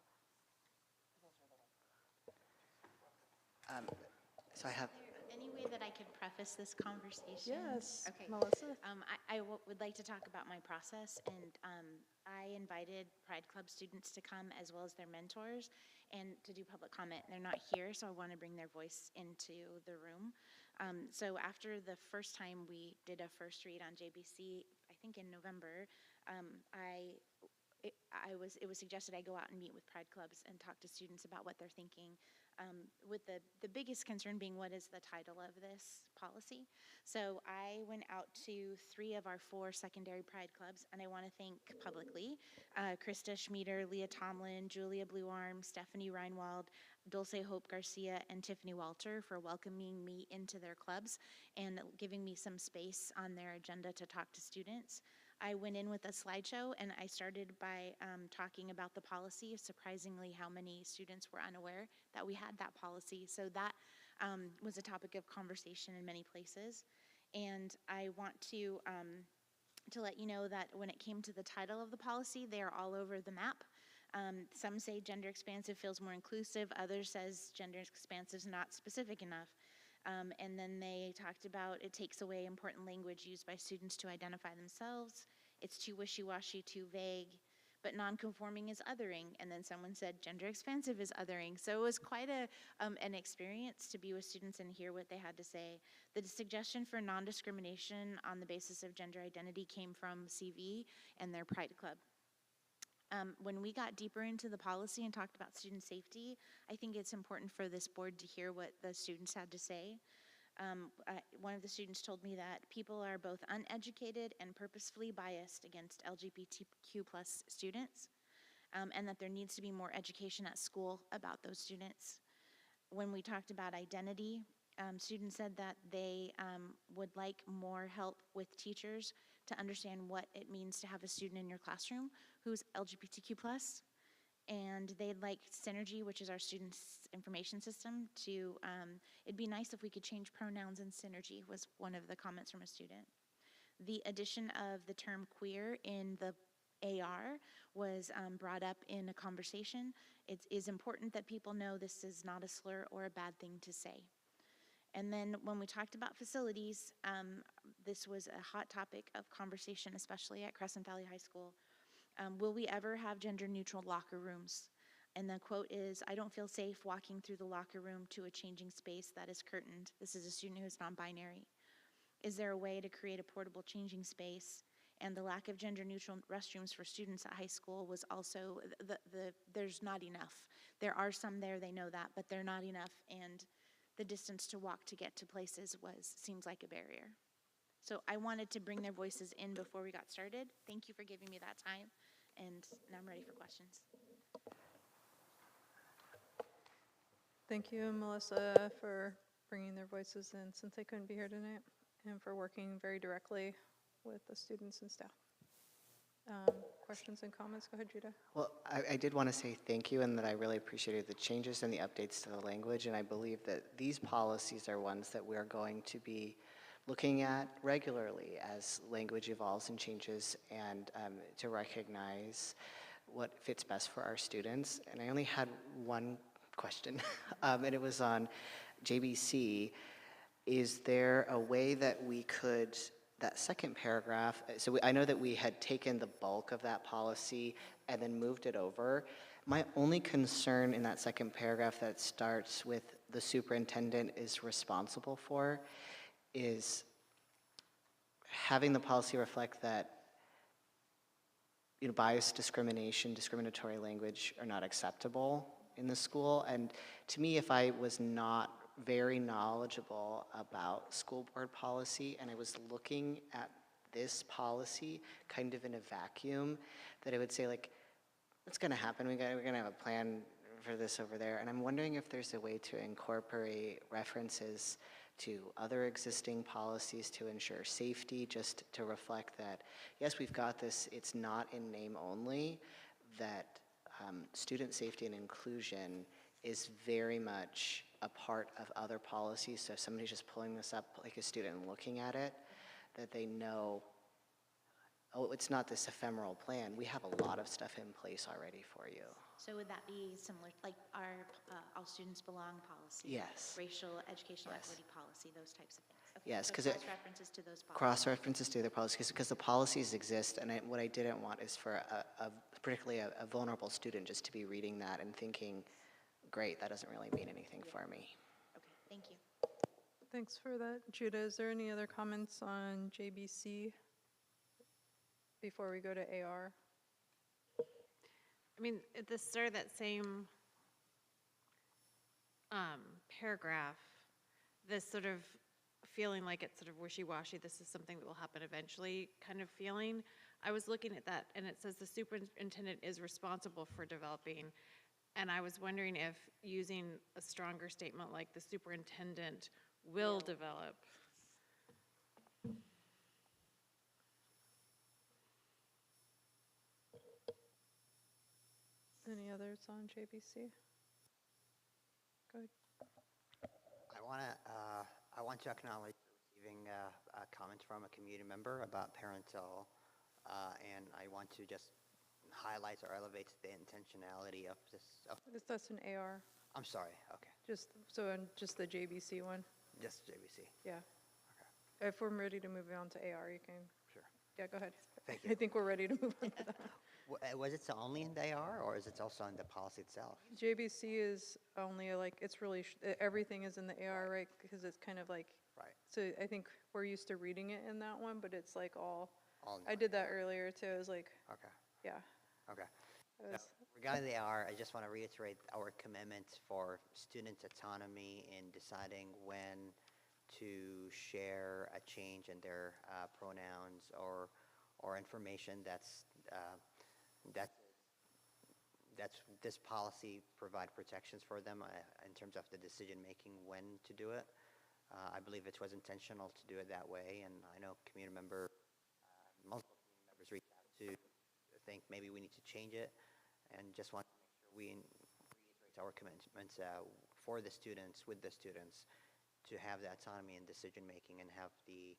So I have. Any way that I could preface this conversation? Yes, Okay. Melissa. I would like to talk about my process, and I invited Pride Club students to come as well as their mentors and to do public comment. They're not here, so I want to bring their voice into the room. So after the first time we did a first read on JBC, I think in November, it was suggested I go out and meet with Pride Clubs and talk to students about what they're thinking, with the biggest concern being what is the title of this policy. So I went out to 3 of our 4 secondary Pride Clubs, and I want to thank publicly Krista Schmieder, Leah Tomlin, Julia Bluearm, Stephanie Reinwald, Dulce Hope Garcia, and Tiffany Walter for welcoming me into their clubs and giving me some space on their agenda to talk to students. I went in with a slideshow, and I started by talking about the policy. Surprisingly, how many students were unaware that we had that policy. So that was a topic of conversation in many places. And I want to let you know that when it came to the title of the policy, they are all over the map. Some say gender expansive feels more inclusive. Others says gender expansive is not specific enough. And then they talked about it takes away important language used by students to identify themselves. It's too wishy-washy, too vague, but non-conforming is othering. And then someone said gender expansive is othering. So it was quite an experience to be with students and hear what they had to say. The suggestion for non-discrimination on the basis of gender identity came from CV and their Pride Club. When we got deeper into the policy and talked about student safety, I think it's important for this board to hear what the students had to say. One of the students told me that people are both uneducated and purposefully biased against LGBTQ+ students, and that there needs to be more education at school about those students. when we talked about identity, students said that they would like more help with teachers to understand what it means to have a student in your classroom who's LGBTQ+. And they'd like Synergy, which is our students' information system, to, it'd be nice if we could change pronouns in Synergy, was one of the comments from a student. The addition of the term queer in the AR was brought up in a conversation. It is important that people know this is not a slur or a bad thing to say. And then when we talked about facilities, this was a hot topic of conversation, especially at Crescent Valley High School. Will we ever have gender-neutral locker rooms? And the quote is, "I don't feel safe walking through the locker room to a changing space that is curtained." This is a student who is non-binary. Is there a way to create a portable changing space? And the lack of gender-neutral restrooms for students at high school was also, there's not enough. There are some there, they know that, but they're not enough, and the distance to walk to get to places seems like a barrier. So I wanted to bring their voices in before we got started. Thank you for giving me that time, and now I'm ready for questions. Thank you, Melissa, for bringing their voices in since they couldn't be here tonight, and for working very directly with the students and staff. Questions and comments? Go ahead, Judah. Well, I did want to say thank you and that I really appreciated the changes and the updates to the language, and I believe that these policies are ones that we're going to be looking at regularly as language evolves and changes, and to recognize what fits best for our students. And I only had one question, and it was on JBC. Is there a way that we could, that second paragraph, so I know that we had taken the bulk of that policy and then moved it over. My only concern in that second paragraph that starts with the superintendent is responsible for is having the policy reflect that bias, discrimination, discriminatory language are not acceptable in the school. And to me, if I was not very knowledgeable about school board policy and I was looking at this policy kind of in a vacuum, that I would say, like, what's going to happen? We're going to have a plan for this over there. And I'm wondering if there's a way to incorporate references to other existing policies to ensure safety, just to reflect that, yes, we've got this, it's not in name only, that student safety and inclusion is very much a part of other policies. So if somebody's just pulling this up, like a student and looking at it, that they know, oh, it's not this ephemeral plan. We have a lot of stuff in place already for you. So would that be similar, like our All Students Belong policy? Yes. Racial, educational Yes. equity policy, those types of things? Okay, Yes, so 'cause it- cross-references to those policies. Cross-references to their policies, because the policies exist, and what I didn't want is for particularly a vulnerable student just to be reading that and thinking, great, that doesn't really mean anything for me. Okay, thank you. Thanks for that, Judah. Is there any other comments on JBC before we go to AR? I mean, at the start of that same paragraph, this sort of feeling like it's sort of wishy-washy, this is something that will happen eventually kind of feeling. I was looking at that, and it says the superintendent is responsible for developing. And I was wondering if using a stronger statement like the superintendent will develop. Any others on JBC? Go ahead. I want to acknowledge receiving comments from a community member about parental, and I want to just highlight or elevate the intentionality of this. That's an AR. I'm sorry. Okay, Just the JBC one. just JBC. Yeah. If we're ready to move on to AR, you can. Sure. Yeah, go ahead. Thank I you. think we're ready to move on to that. Was it only in the AR, or is it also in the policy itself? JBC is only like, it's really, everything is in the AR, right? Because it's kind of like, Right. so I think we're used to reading it in that one, but it's like all All in I one. did that earlier too. I was like, Okay. yeah. Okay. I So was- regarding the AR, I just want to reiterate our commitment for students' autonomy in deciding when to share a change in their pronouns or information that this policy provide protections for them in terms of the decision-making when to do it. I believe it was intentional to do it that way, and I know multiple community members reached out to think maybe we need to change it, and just want to make sure we reiterate our commitments for the students, with the students, to have the autonomy in decision-making and have the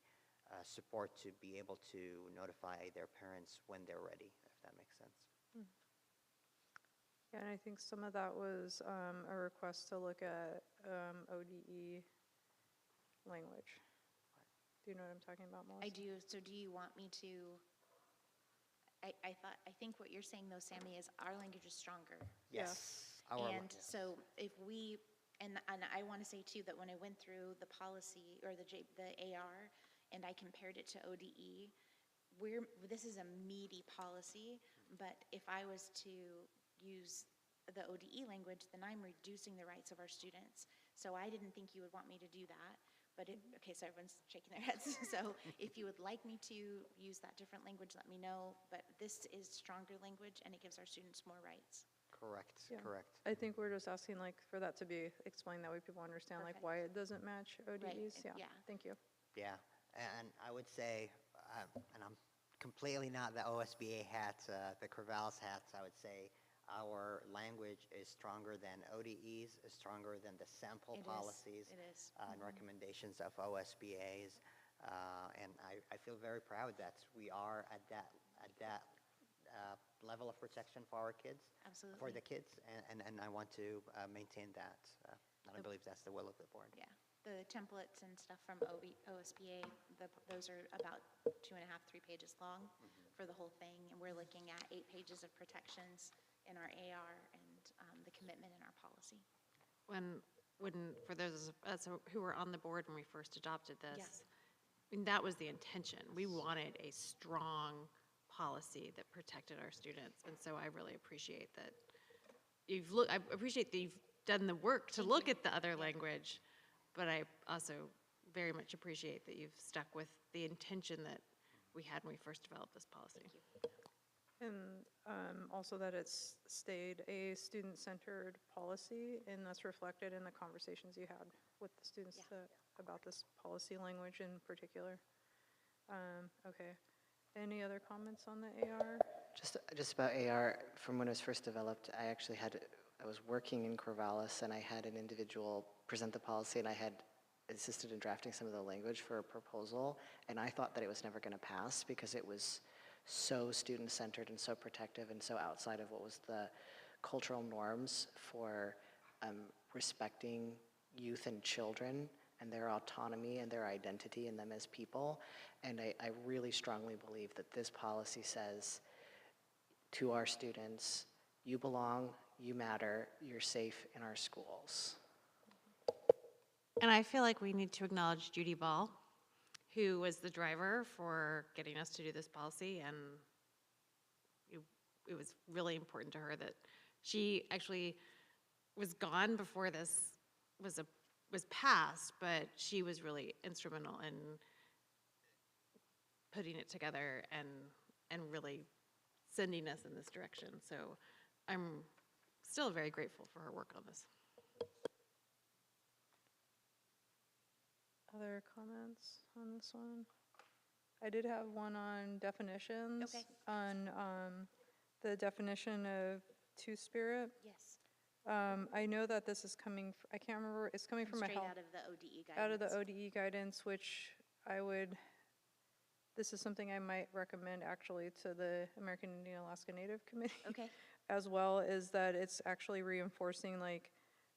support to be able to notify their parents when they're ready, if that makes sense. Yeah, and I think some of that was a request to look at ODE language. Do you know what I'm talking about, Melissa? I do. So do you want me to, I think what you're saying though, Sammy, is our language is stronger. Yes. And so if we, and I want to say too, that when I went through the policy or the AR and I compared it to ODE, this is a meaty policy, but if I was to use the ODE language, then I'm reducing the rights of our students. So I didn't think you would want me to do that. But okay, so everyone's shaking their heads. So if you would like me to use that different language, let me know. But this is stronger language, and it gives our students more rights. Correct, Yeah. correct. I think we're just asking for that to be explained, that way people understand Perfect. why it doesn't match ODEs. Right, yeah. Thank you. Yeah, and I would say, and I'm completely not the OSBA hat, the Corvallis hat, I would say our language is stronger than ODEs, is stronger than the sample policies and recommendations of OSBAs. And I feel very proud that we are at that level of protection for our kids. Absolutely. For the kids, and I want to maintain that. And I believe that's the will of the board. Yeah. The templates and stuff from OSBA, those are about 2.5, 3 pages long for the whole thing. And we're looking at 8 pages of protections in our AR and the commitment in our policy. When for those of us who were on the board when we first adopted this, Yes. I mean, that was the intention. We wanted a strong policy that protected our students. And so I really appreciate that I appreciate that you've done the work to look at the other language, but I also very much appreciate that you've stuck with the intention that we had when we first developed this policy. And also that it's stayed a student-centered policy, and that's reflected in the conversations you had with the students about this policy language in particular. Okay. Any other comments on the AR? Just about AR, from when it was first developed, I was working in Corvallis, and I had an individual present the policy, and I had assisted in drafting some of the language for a proposal, and I thought that it was never going to pass because it was so student-centered and so protective and so outside of what was the cultural norms for respecting youth and children and their autonomy and their identity and them as people. And I really strongly believe that this policy says to our students, you belong, you matter, you're safe in our schools. And I feel like we need to acknowledge Judy Ball, who was the driver for getting us to do this policy, and it was really important to her that she actually was gone before this was passed, but she was really instrumental in putting it together and really sending us in this direction. So I'm still very grateful for her work on this. Other comments on this one? I did have one on definitions. Okay. On the definition of two-spirit. Yes. I know that this is coming, I can't remember, it's coming from a Straight health. out of the ODE guidance. Out of the ODE guidance, which this is something I might recommend actually to the American Indian Alaska Native Committee. Okay. As well, is that it's actually reinforcing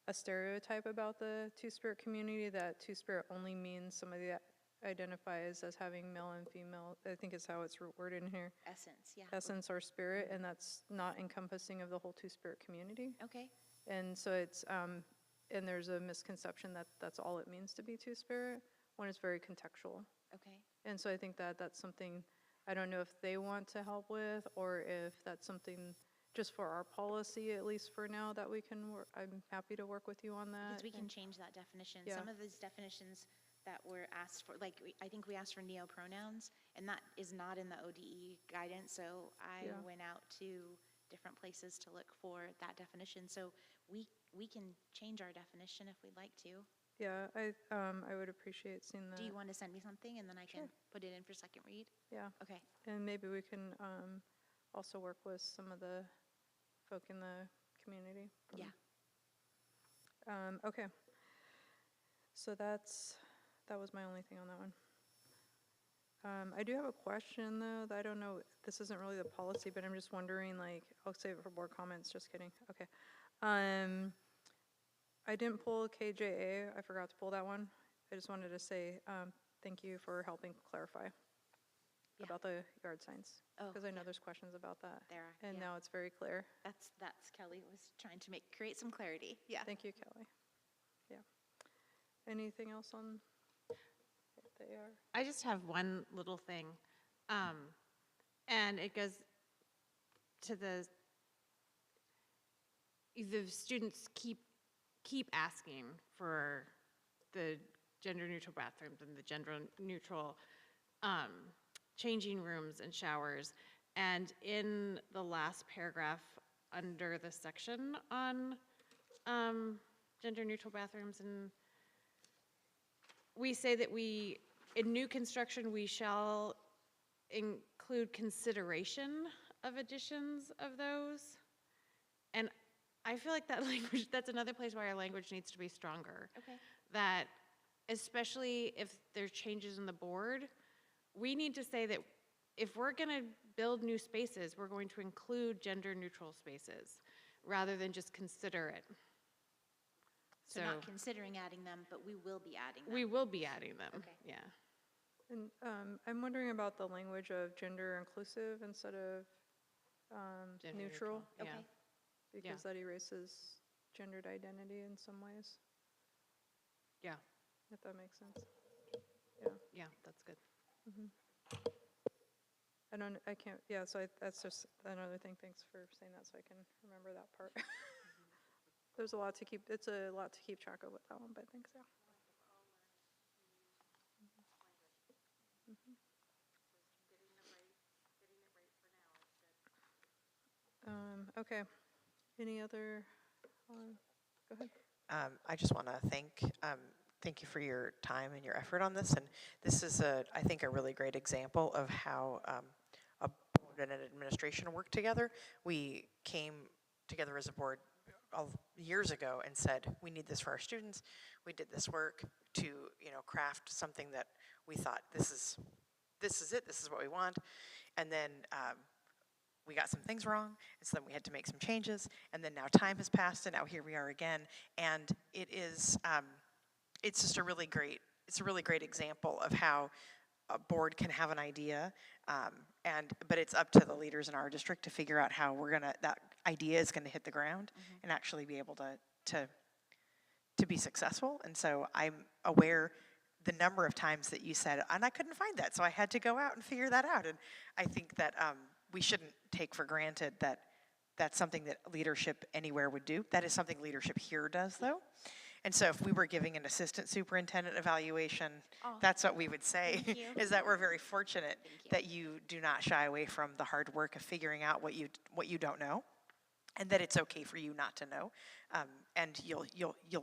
a stereotype about the two-spirit community, that two-spirit only means somebody that identifies as having male and female, I think is how it's worded in here. Essence, yeah. Essence or spirit, and that's not encompassing of the whole two-spirit community. Okay. And so it's, and there's a misconception that that's all it means to be two-spirit, when it's very contextual. Okay. And so I think that that's something, I don't know if they want to help with, or if that's something just for our policy, at least for now, that we can work. I'm happy to work with you on that. Because we can change that definition. Yeah. Some of these definitions that were asked for, I think we asked for neopronouns, and that is not in the ODE guidance, so I went out to different places to look for that definition. So we can change our definition if we'd like to. Yeah, I would appreciate seeing that. Do you want to send me something and then I can Sure. put it in for second read? Yeah, Okay. and maybe we can also work with some of the folk in the community. Yeah. Okay. So that was my only thing on that one. I do have a question though, that I don't know, this isn't really the policy, but I'm just wondering, like, I'll save it for board comments, just kidding, okay. I didn't pull KJA, I forgot to pull that one. I just wanted to say, thank you for helping clarify about the yard signs. Oh, Because I know there's questions about that. There are, And yeah. now it's very clear. That's Kelly was trying to create some clarity. Yeah. Thank you, Kelly. Yeah. Anything else on the AR? I just have one little thing, and it goes to the students keep asking for the gender-neutral bathrooms and the gender-neutral changing rooms and showers. And in the last paragraph under the section on gender-neutral bathrooms, and we say that in new construction, we shall include consideration of additions of those. And I feel like that language, that's another place where our language needs to be stronger. Okay. That especially if there's changes in the board, we need to say that if we're gonna build new spaces, we're going to include gender-neutral spaces rather than just consider it. So not considering adding them, but we will be adding them. We will be adding them, Okay. yeah. And I'm wondering about the language of gender inclusive instead of Gender neutral. yeah. Okay. Because that erases gendered identity in some ways, Yeah, if that makes sense. yeah, that's good. That's just another thing. Thanks for saying that so I can remember that part. There's a lot to keep, it's a lot to keep track of with that one, but thanks, yeah. Okay, any other, go ahead. I just want to thank you for your time and your effort on this. And this is, I think, a really great example of how a board and an administration work together. We came together as a board years ago and said, we need this for our students. We did this work to, craft something that we thought, this is it, this is what we want. And then we got some things wrong, and so then we had to make some changes, and then now time has passed, and now here we are again. And it is, it's just a really great example of how a board can have an idea, but it's up to the leaders in our district to figure out how that idea is gonna hit the ground and actually be able to be successful. And so I'm aware the number of times that you said, and I couldn't find that, so I had to go out and figure that out. And I think that we shouldn't take for granted that that's something that leadership anywhere would do. That is something leadership here does, though. And so if we were giving an assistant superintendent evaluation, that's what we would say, is that we're very fortunate that you do not shy away from the hard work of figuring out what you don't know, and that it's okay for you not to know, and you'll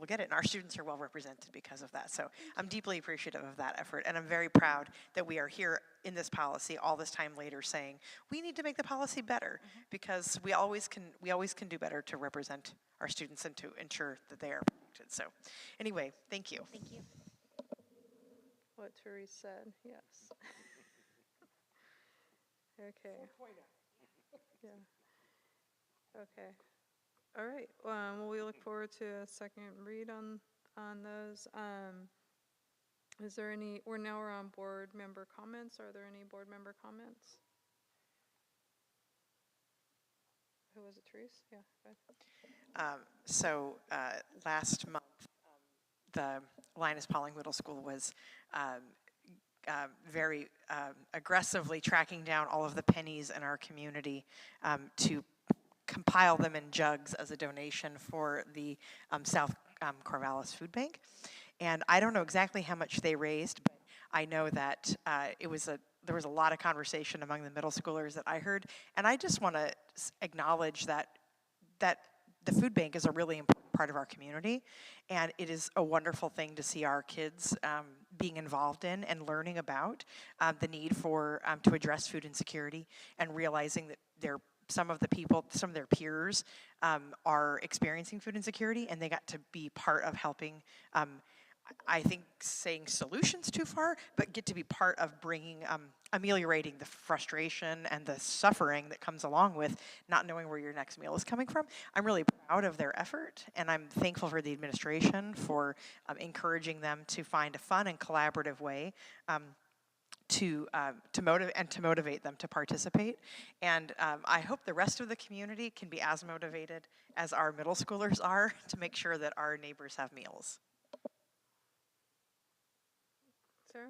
get it. And our students are well represented because of that. So I'm deeply appreciative of that effort, and I'm very proud that we are here in this policy all this time later saying we need to make the policy better, because we always can do better to represent our students and to ensure that they are protected. So anyway, thank you. Thank you. What Therese said, yes. Okay. Yeah. Okay. All right. Well, we look forward to a second read on those. Is there any? We're on board member comments. Are there any board member comments? Who was it, Therese? Yeah. Go ahead. Last month, the Linus Pauling Middle School was very aggressively tracking down all of the pennies in our community to compile them in jugs as a donation for the South Corvallis Food Bank. And I don't know exactly how much they raised, but I know that there was a lot of conversation among the middle schoolers that I heard. And I just want to acknowledge that the food bank is a really important part of our community, and it is a wonderful thing to see our kids being involved in and learning about the need for to address food insecurity, and realizing that some of their peers are experiencing food insecurity, and they got to be part of helping. I think saying solutions too far, but get to be part of bringing, ameliorating the frustration and the suffering that comes along with not knowing where your next meal is coming from. I'm really proud of their effort, and I'm thankful for the administration for encouraging them to find a fun and collaborative way to motivate them to participate. And I hope the rest of the community can be as motivated as our middle schoolers are to make sure that our neighbors have meals. Sarah?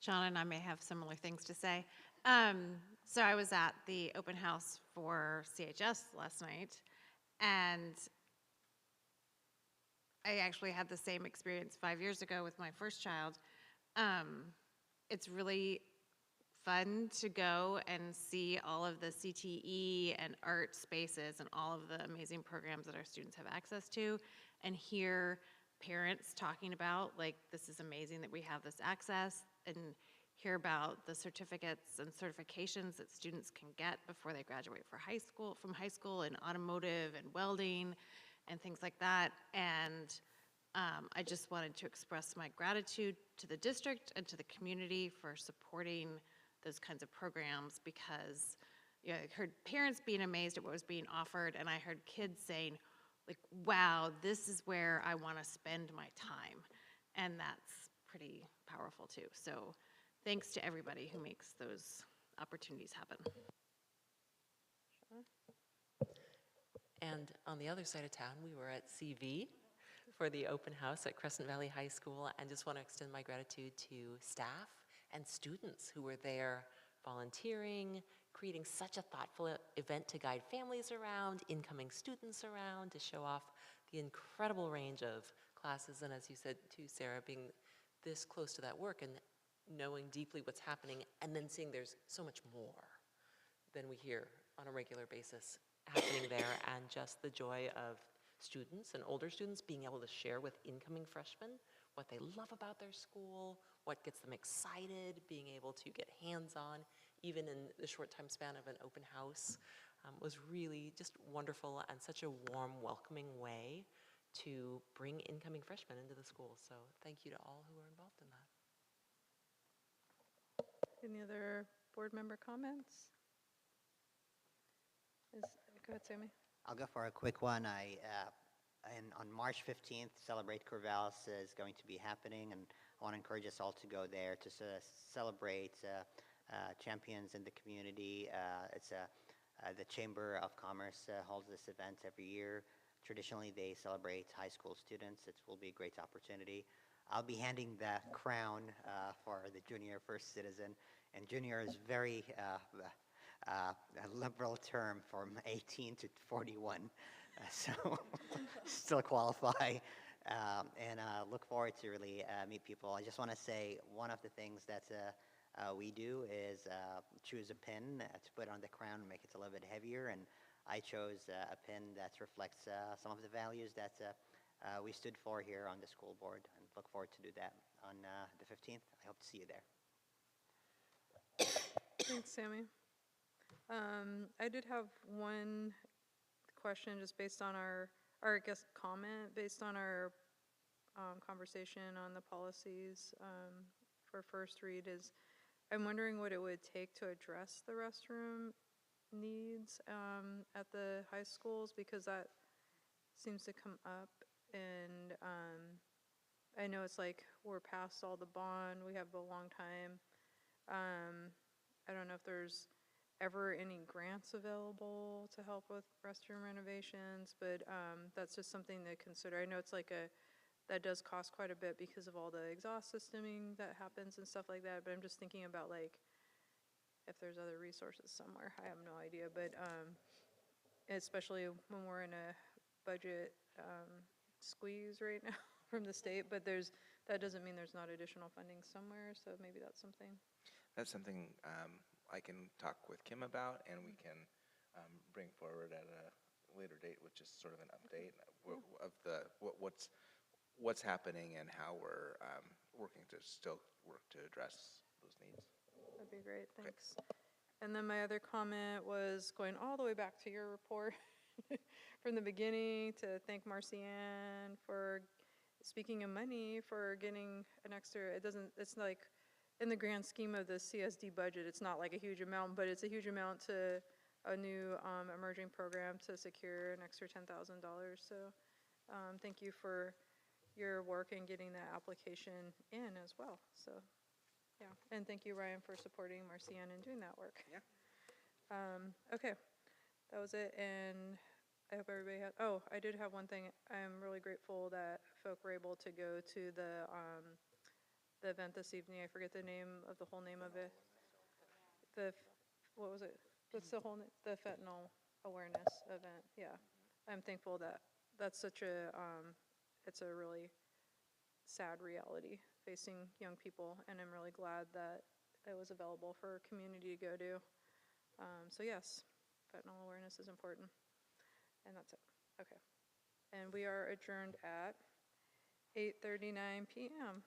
John and I may have similar things to say. So I was at the open house for CHS last night, and I actually had the same experience 5 years ago with my first child. It's really fun to go and see all of the CTE and art spaces and all of the amazing programs that our students have access to, and hear parents talking about, like, this is amazing that we have this access, and hear about the certificates and certifications that students can get before they graduate from high school in automotive and welding and things like that. And I just wanted to express my gratitude to the district and to the community for supporting those kinds of programs, because I heard parents being amazed at what was being offered, and I heard kids saying, like, wow, this is where I want to spend my time. And that's pretty powerful too. So thanks to everybody who makes those opportunities happen. And on the other side of town, we were at CV for the open house at Crescent Valley High School, and just want to extend my gratitude to staff and students who were there volunteering, creating such a thoughtful event to guide families around, incoming students around, to show off the incredible range of classes, and as you said too, Sarah, being this close to that work and knowing deeply what's happening, and then seeing there's so much more than we hear on a regular basis happening there, and just the joy of students and older students being able to share with incoming freshmen what they love about their school, what gets them excited, being able to get hands-on, even in the short time span of an open house, was really just wonderful, and such a warm, welcoming way to bring incoming freshmen into the school. So thank you to all who were involved in that. Any other board member comments? Go ahead, Sammy. I'll go for a quick one. On March 15th, Celebrate Corvallis is going to be happening, and I want to encourage us all to go there to celebrate champions in the community. The Chamber of Commerce holds this event every year. Traditionally, they celebrate high school students. It will be a great opportunity. I'll be handing the crown for the junior first citizen, and junior is very a liberal term from 18 to 41, so still qualify, and look forward to really meet people. I just want to say one of the things that we do is choose a pin to put on the crown and make it a little bit heavier, and I chose a pin that reflects some of the values that we stood for here on the school board, and look forward to do that on the 15th. I hope to see you there. Thanks, Sammy. I did have one question just based on our I guess comment based on our conversation on the policies for first read is, I'm wondering what it would take to address the restroom needs at the high schools, because that seems to come up, and I know it's like we're past all the bond, we have a long time. I don't know if there's ever any grants available to help with restroom renovations, but that's just something to consider. I know it's like that does cost quite a bit because of all the exhaust systeming that happens and stuff like that, but I'm just thinking about like if there's other resources somewhere. I have no idea, but especially when we're in a budget squeeze right now from the state, but that doesn't mean there's not additional funding somewhere, so maybe that's something. That's something I can talk with Kim about, and we can bring forward at a later date, which is sort of an update of what's happening and how we're working to still work to address those needs. That'd be great, thanks. And then my other comment was going all the way back to your report from the beginning to thank Marcianne for, speaking of money, for getting an extra, it's like, in the grand scheme of the CSD budget, it's not like a huge amount, but it's a huge amount to a new emerging program to secure an extra $10,000. So thank you for your work in getting that application in as well. So yeah, and thank you, Ryan, for supporting Marcianne and doing that work. Yeah. Okay, that was it, and I hope everybody had, I did have one thing. I'm really grateful that folk were able to go to the event this evening. I forget the whole name of it. What was it? What's the whole, the fentanyl awareness event, yeah. I'm thankful that that's such a, it's a really sad reality facing young people, and I'm really glad that it was available for community to go to. So yes, fentanyl awareness is important, and that's it. Okay, and we are adjourned at 8:39 p.m.